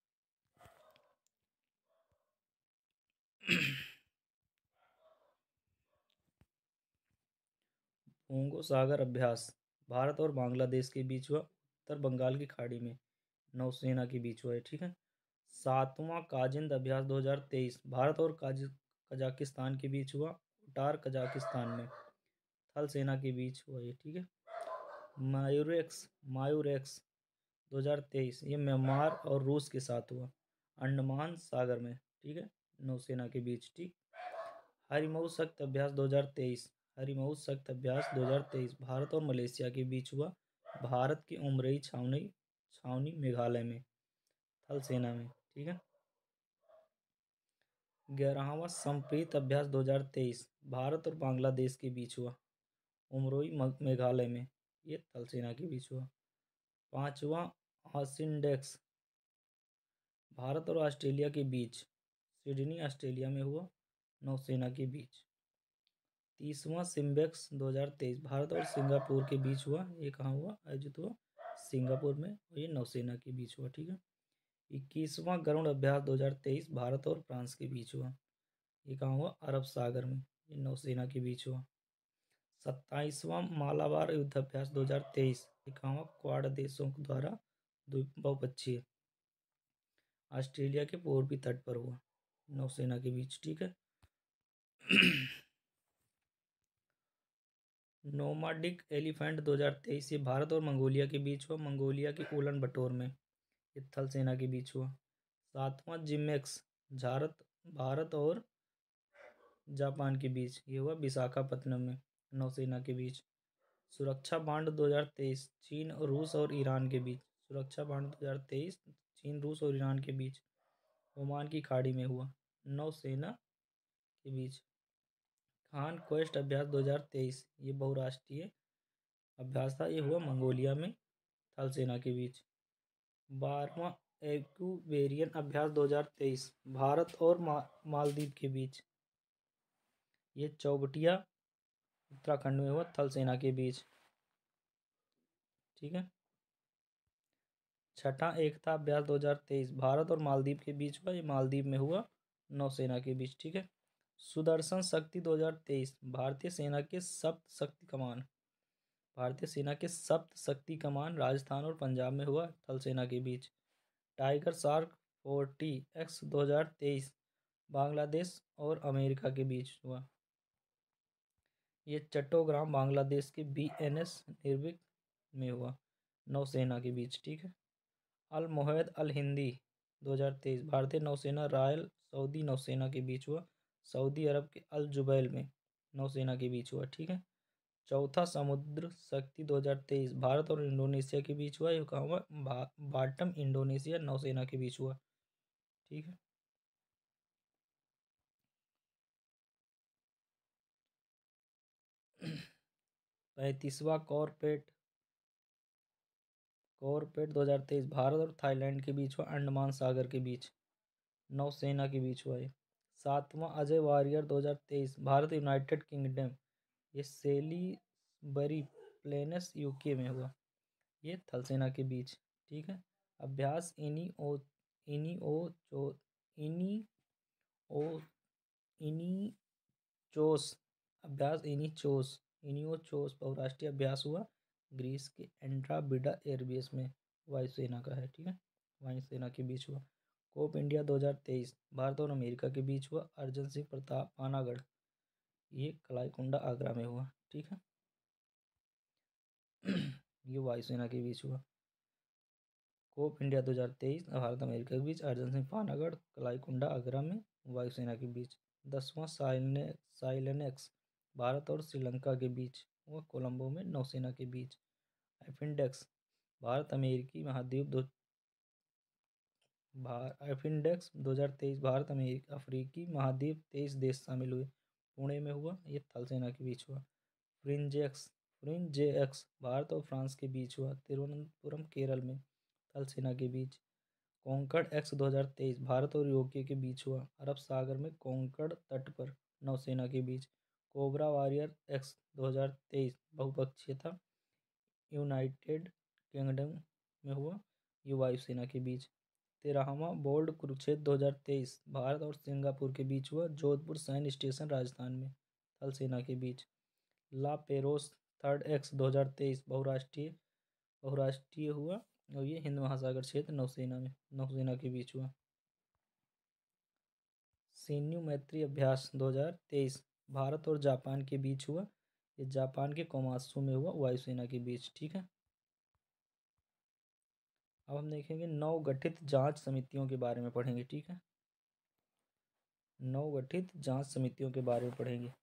पोंगो सागर अभ्यास भारत और बांग्लादेश के बीच हुआ उत्तर बंगाल की खाड़ी में, नौसेना के बीच हुआ है। ठीक है। 7वां काजिंद अभ्यास 2023 भारत और कजाकिस्तान के बीच हुआ, उटार कजाकिस्तान में, थल सेना के बीच हुआ ये। ठीक है। मायूरेक्स 2023 ये म्यांमार और रूस के साथ हुआ, अंडमान सागर में। ठीक है, नौसेना के बीच। ठीक। हरिमऊ शक्ति अभ्यास 2023 भारत और मलेशिया के बीच हुआ, भारत की उमरई छावनी मेघालय में, थल सेना में। ठीक है। 11वां संप्रीत अभ्यास 2023 भारत और बांग्लादेश के बीच हुआ, उमरोई मेघालय में, ये थल सेना के बीच हुआ। 5वां आसिंडेक्स भारत और ऑस्ट्रेलिया के बीच, सिडनी ऑस्ट्रेलिया में हुआ, नौसेना के बीच। 30वां सिम्बेक्स 2023 भारत और सिंगापुर के बीच हुआ। ये कहाँ हुआ, आयोजित हुआ, सिंगापुर में, और ये नौसेना के बीच हुआ। ठीक है। 21वां गरुड़ अभ्यास 2023 भारत और फ्रांस के बीच हुआ। ये कहाँ हुआ, अरब सागर में, ये नौसेना के बीच हुआ। 27वां मालाबार युद्धाभ्यास 2023 ये कहाँ हुआ, क्वाड देशों द्वारा बहुपक्षीय, ऑस्ट्रेलिया के पूर्वी तट पर हुआ, नौसेना के बीच। ठीक है। नोमाडिक एलिफेंट 2023 ये भारत और मंगोलिया के बीच हुआ, मंगोलिया के उलन बटोर में, ये थल सेना के बीच हुआ। 7वां जिमेक्स भारत और जापान के बीच, ये हुआ विशाखापत्तनम में, नौसेना के बीच। सुरक्षा बांड 2023 चीन और रूस और ईरान के बीच, सुरक्षा बांड 2023 चीन, रूस और ईरान के बीच, ओमान की खाड़ी में हुआ, नौसेना के बीच। खान क्वेस्ट अभ्यास 2023 ये बहुराष्ट्रीय अभ्यास था, ये हुआ मंगोलिया में, थल सेना के बीच। 12वां एक्यूबेरियन अभ्यास 2023 भारत और मालदीव के बीच, ये चौबटिया उत्तराखंड में हुआ, थल सेना के बीच। ठीक है। 6ठा एकता अभ्यास 2023 भारत और मालदीव के बीच हुआ, ये मालदीव में हुआ, नौसेना के बीच। ठीक है। सुदर्शन शक्ति 2023 भारतीय सेना के सप्त शक्ति कमान राजस्थान और पंजाब में हुआ, थल सेना के बीच। टाइगर शार्क 40X 2023 बांग्लादेश और अमेरिका के बीच हुआ, ये चट्टोग्राम बांग्लादेश के BNS निर्विक में हुआ, नौसेना के बीच। ठीक है। अल मोहद अल हिंदी 2023 भारतीय नौसेना रॉयल सऊदी नौसेना के बीच हुआ, सऊदी अरब के अल जुबैल में, नौसेना के बीच हुआ। ठीक है। चौथा समुद्र शक्ति 2023 भारत और इंडोनेशिया के बीच हुआ, ये कहाँ हुआ, बाटम इंडोनेशिया, नौसेना के बीच हुआ। ठीक है। 35वां कॉरपेट 2023 भारत और थाईलैंड के बीच हुआ, अंडमान सागर के बीच, नौसेना के बीच हुआ। 7वां Ajeya warrior 2023 Bharat United Kingdom, ये सेलीसबरी प्लेन्स UK में हुआ, ये थल सेना के बीच। ठीक है। अभ्यास इनी ओ इनी ओ चो इनी ओ इनी चोस अभ्यास इनियोचोस बहुराष्ट्रीय अभ्यास हुआ ग्रीस के एंड्राबिडा एयरबेस में, वायुसेना का है, ठीक है, वायुसेना के बीच हुआ। कोप इंडिया 2023 भारत और अमेरिका के बीच हुआ, अर्जन सिंह प्रताप पानागढ़, ये कलाईकुंडा आगरा में हुआ, ठीक है। ये वायुसेना के बीच हुआ। कोप इंडिया 2023 भारत अमेरिका के बीच, अर्जन सिंह पानागढ़ कलाईकुंडा आगरा में, वायुसेना के बीच। 10वां साइलेनेक्स भारत और श्रीलंका के बीच हुआ, कोलंबो में, नौसेना के बीच। एफिंडेक्स भारत अमेरिकी महाद्वीप दो एफिंडेक्स 2023 भारत अफ्रीकी महाद्वीप 23 देश शामिल हुए, पुणे में हुआ, ये थल सेना के बीच हुआ। फ्रिंजेक्स भारत और फ्रांस के बीच हुआ, तिरुवनंतपुरम केरल में, थल सेना के बीच। कॉन्कर्ड एक्स 2023 भारत और यूके के बीच हुआ, अरब सागर में, कॉन्कर्ड तट पर, नौसेना के बीच। कोबरा वॉरियर एक्स 2023 बहुपक्षीय था, यूनाइटेड किंगडम में हुआ, ये वायुसेना के बीच। 13वां बोल्ड कुरुक्षेत्र 2023 भारत और सिंगापुर के बीच हुआ, जोधपुर सैन्य स्टेशन राजस्थान में, थल सेना के बीच। ला पेरोस थर्ड एक्स 2023 बहुराष्ट्रीय हुआ, और ये हिंद महासागर क्षेत्र नौसेना के बीच हुआ। सैन्य मैत्री अभ्यास 2023 भारत और जापान के बीच हुआ, ये जापान के कोमात्सु में हुआ, वायुसेना के बीच, ठीक है। अब हम देखेंगे नवगठित जांच समितियों के बारे में पढ़ेंगे, ठीक है। नवगठित जांच समितियों के बारे में पढ़ेंगे।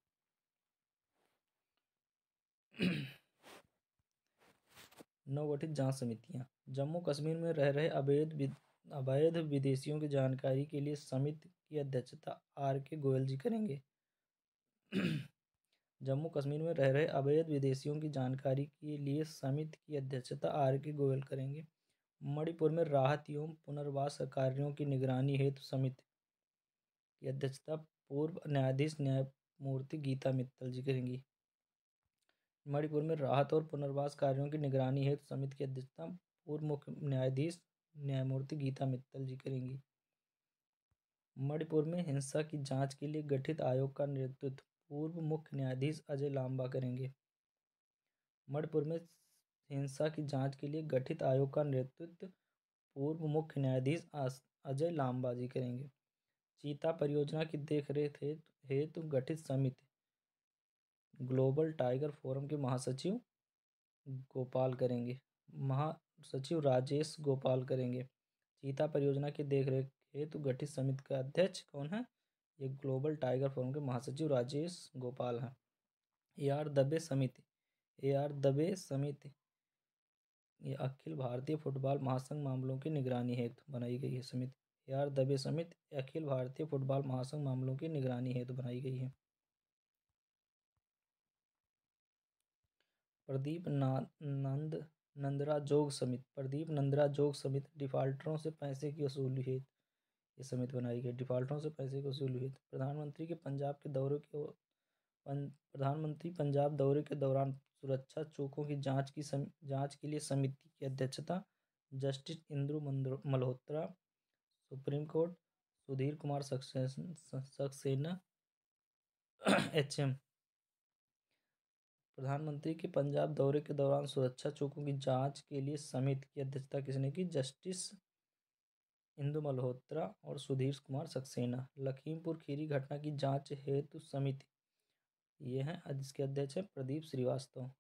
नवगठित जांच समितियां जम्मू कश्मीर में रह रहे अवैध विदेशियों की जानकारी के लिए समिति की अध्यक्षता आर.के. गोयल जी करेंगे। जम्मू कश्मीर में रह रहे अवैध विदेशियों की जानकारी के लिए समिति की अध्यक्षता आर.के. गोयल करेंगे। मणिपुर में राहत एवं पुनर्वास कार्यों की निगरानी हेतु समिति की अध्यक्षता पूर्व न्यायाधीश न्यायमूर्ति गीता मित्तल जी करेंगी। मणिपुर में राहत और पुनर्वास कार्यों की निगरानी हेतु समिति की अध्यक्षता पूर्व मुख्य न्यायाधीश न्यायमूर्ति गीता मित्तल जी करेंगी। मणिपुर में हिंसा की जांच के लिए गठित आयोग का नेतृत्व पूर्व मुख्य न्यायाधीश अजय लांबा करेंगे। मणिपुर में हिंसा की जांच के लिए गठित आयोग का नेतृत्व पूर्व मुख्य न्यायाधीश अजय लांबा जी करेंगे। चीता परियोजना की देखरेख हेतु गठित समिति ग्लोबल टाइगर फोरम के महासचिव गोपाल करेंगे। महासचिव राजेश गोपाल करेंगे। चीता परियोजना की देखरेख हेतु गठित समिति का अध्यक्ष कौन है? ये ग्लोबल टाइगर फोरम के महासचिव राजेश गोपाल हैं। ए आर दबे समिति ये अखिल भारतीय फुटबॉल महासंघ मामलों की निगरानी हेतु बनाई गई है समिति। ए आर दबे समिति अखिल भारतीय फुटबॉल महासंघ मामलों की निगरानी हेतु बनाई गई है। प्रदीप नंदरा जोग समिति डिफाल्टरों से पैसे की वसूली हेतु ये समिति बनाई गई। डिफाल्टरों से पैसे की वसूली हेतु प्रधानमंत्री पंजाब दौरे के दौरान सुरक्षा चूकों की जांच के लिए समिति की अध्यक्षता justice Indu Malhotra, supreme court, Sudhir Kumar Saxena, HM. प्रधानमंत्री के पंजाब दौरे के दौरान सुरक्षा चूकों की जांच के लिए समिति की अध्यक्षता किसने की? जस्टिस इंदु मल्होत्रा और सुधीर कुमार सक्सेना। लखीमपुर खीरी घटना की जांच हेतु समिति ये हैं, जिसके अध्यक्ष हैं प्रदीप श्रीवास्तव।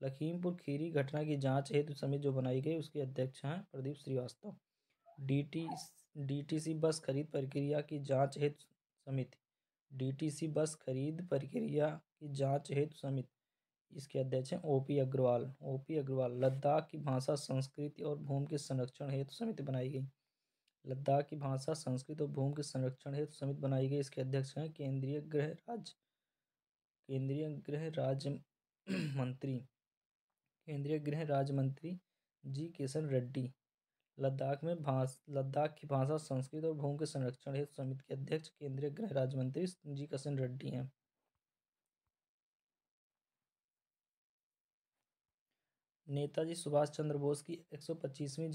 लखीमपुर खीरी घटना की जांच हेतु समिति जो बनाई गई उसके अध्यक्ष हैं प्रदीप श्रीवास्तव। डीटीसी बस खरीद प्रक्रिया की जांच हेतु समिति डीटीसी बस खरीद प्रक्रिया की जांच हेतु समिति इसके अध्यक्ष हैं ओपी अग्रवाल। लद्दाख की भाषा संस्कृति और भूमि के संरक्षण हेतु समिति बनाई गई। लद्दाख की भाषा संस्कृति और भूमि के संरक्षण हेतु समिति बनाई गई। इसके अध्यक्ष हैं केंद्रीय गृह राज्य मंत्री जी किशन रेड्डी। लद्दाख की भाषा संस्कृति और भूमि के संरक्षण हेतु समिति के अध्यक्ष केंद्रीय गृह राज्य मंत्री जी किशन रेड्डी हैं। नेताजी सुभाष चंद्र बोस की 125वीं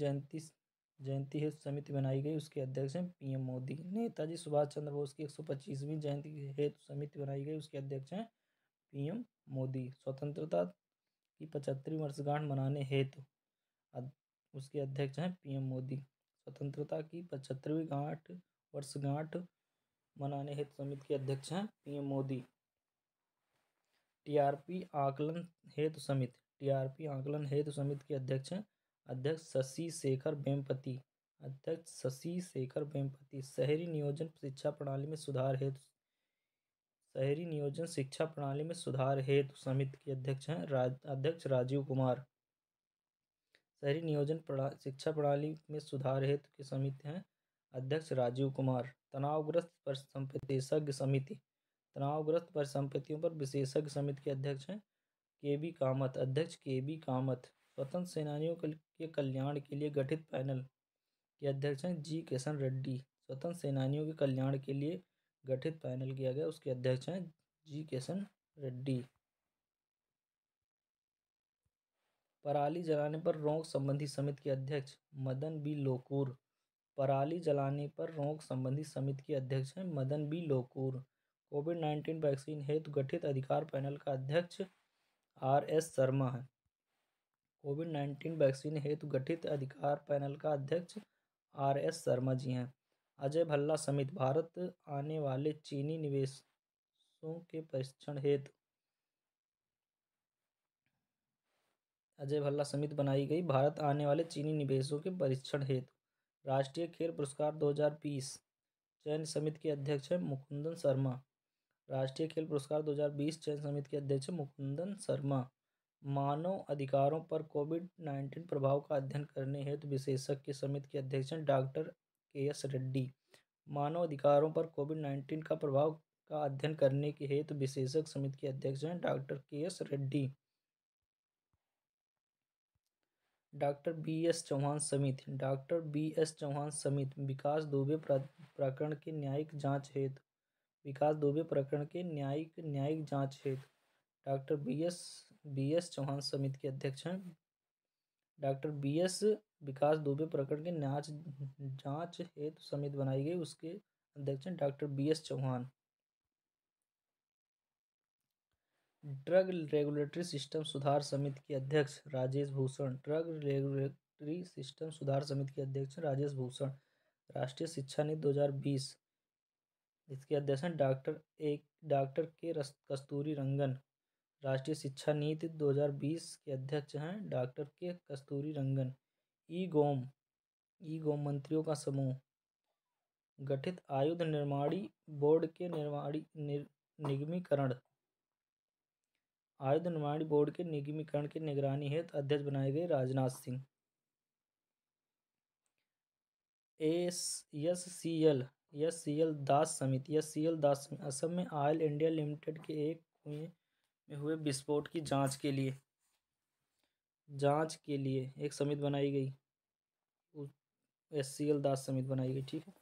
जयंती हेतु समिति बनाई गई, उसके अध्यक्ष हैं पीएम मोदी। नेताजी सुभाष चंद्र बोस की 125वीं जयंती हेतु समिति बनाई गई, उसके अध्यक्ष हैं पीएम मोदी। स्वतंत्रता की 75वीं वर्षगांठ मनाने हेतु उसके अध्यक्ष हैं पीएम मोदी। स्वतंत्रता की 75वीं वर्षगांठ मनाने हेतु समिति के अध्यक्ष हैं पीएम मोदी। टीआरपी आकलन हेतु समिति के अध्यक्ष हैं शशि शेखर वेम्पति। शहरी नियोजन शिक्षा प्रणाली में सुधार हेतु समिति के अध्यक्ष हैं राजीव कुमार। शहरी नियोजन शिक्षा प्रणाली में सुधार हेतु की समिति हैं अध्यक्ष राजीव कुमार। तनावग्रस्त परिसंपत्तियों पर विशेषज्ञ समिति के अध्यक्ष हैं केबी कामत। स्वतंत्र सेनानियों के कल्याण के लिए गठित पैनल के अध्यक्ष हैं जी किशन रेड्डी। स्वतंत्र सेनानियों के कल्याण के लिए गठित पैनल किया गया, उसके अध्यक्ष हैं जी किशन रेड्डी। पराली जलाने पर रोक संबंधी समिति के अध्यक्ष मदन बी लोकूर। पराली जलाने पर रोक संबंधी समिति के अध्यक्ष हैं मदन बी लोकूर। कोविड-19 वैक्सीन हेतु गठित अधिकार पैनल का अध्यक्ष आर.एस. शर्मा है। कोविड-19 वैक्सीन हेतु गठित अधिकार पैनल का अध्यक्ष आर.एस. शर्मा जी हैं। अजय भल्ला समिति भारत आने वाले चीनी निवेशों के परीक्षण हेतु अजय भल्ला समिति बनाई गई, भारत आने वाले चीनी निवेशों के परीक्षण हेतु। राष्ट्रीय खेल पुरस्कार 2020 चयन समिति के अध्यक्ष हैं मुकुंदन शर्मा। राष्ट्रीय खेल पुरस्कार 2020 चयन समिति के अध्यक्ष मुकुंदन शर्मा। मानव अधिकारों पर कोविड-19 प्रभाव का अध्ययन करने हेतु विशेषज्ञ समिति के अध्यक्ष हैं डॉक्टर के.एस. रेड्डी। मानव अधिकारों पर कोविड-19 का प्रभाव का अध्ययन करने के हेतु विशेषज्ञ समिति के अध्यक्ष हैं doctor K S. Reddy. Doctor B S. Chauhan समिति विकास दुबे प्रकरण के न्यायिक जांच हेतु डॉक्टर बी.एस. चौहान समिति के अध्यक्ष हैं डॉक्टर बी.एस. विकास दुबे प्रकरण के जांच हेतु समिति बनाई गई, उसके अध्यक्ष हैं doctor B S. Chauhan. Drug regulatory system सुधार समिति के अध्यक्ष राजेश भूषण। राष्ट्रीय शिक्षा नीति 2020 इसके अध्यक्ष हैं डॉक्टर के कस्तूरी रंगन। राष्ट्रीय शिक्षा नीति 2020 के अध्यक्ष हैं डॉक्टर के कस्तूरी रंगन। ई गोम मंत्रियों का समूह गठित आयुध निर्माणी बोर्ड के निगमीकरण की निगरानी हेतु अध्यक्ष बनाए गए राजनाथ सिंह। एस.सी.एल. दास समिति असम में ऑयल इंडिया लिमिटेड के एक कुएं में हुए विस्फोट की जांच के लिए एक समिति बनाई गई, एस.सी.एल. दास समिति बनाई गई। ठीक है।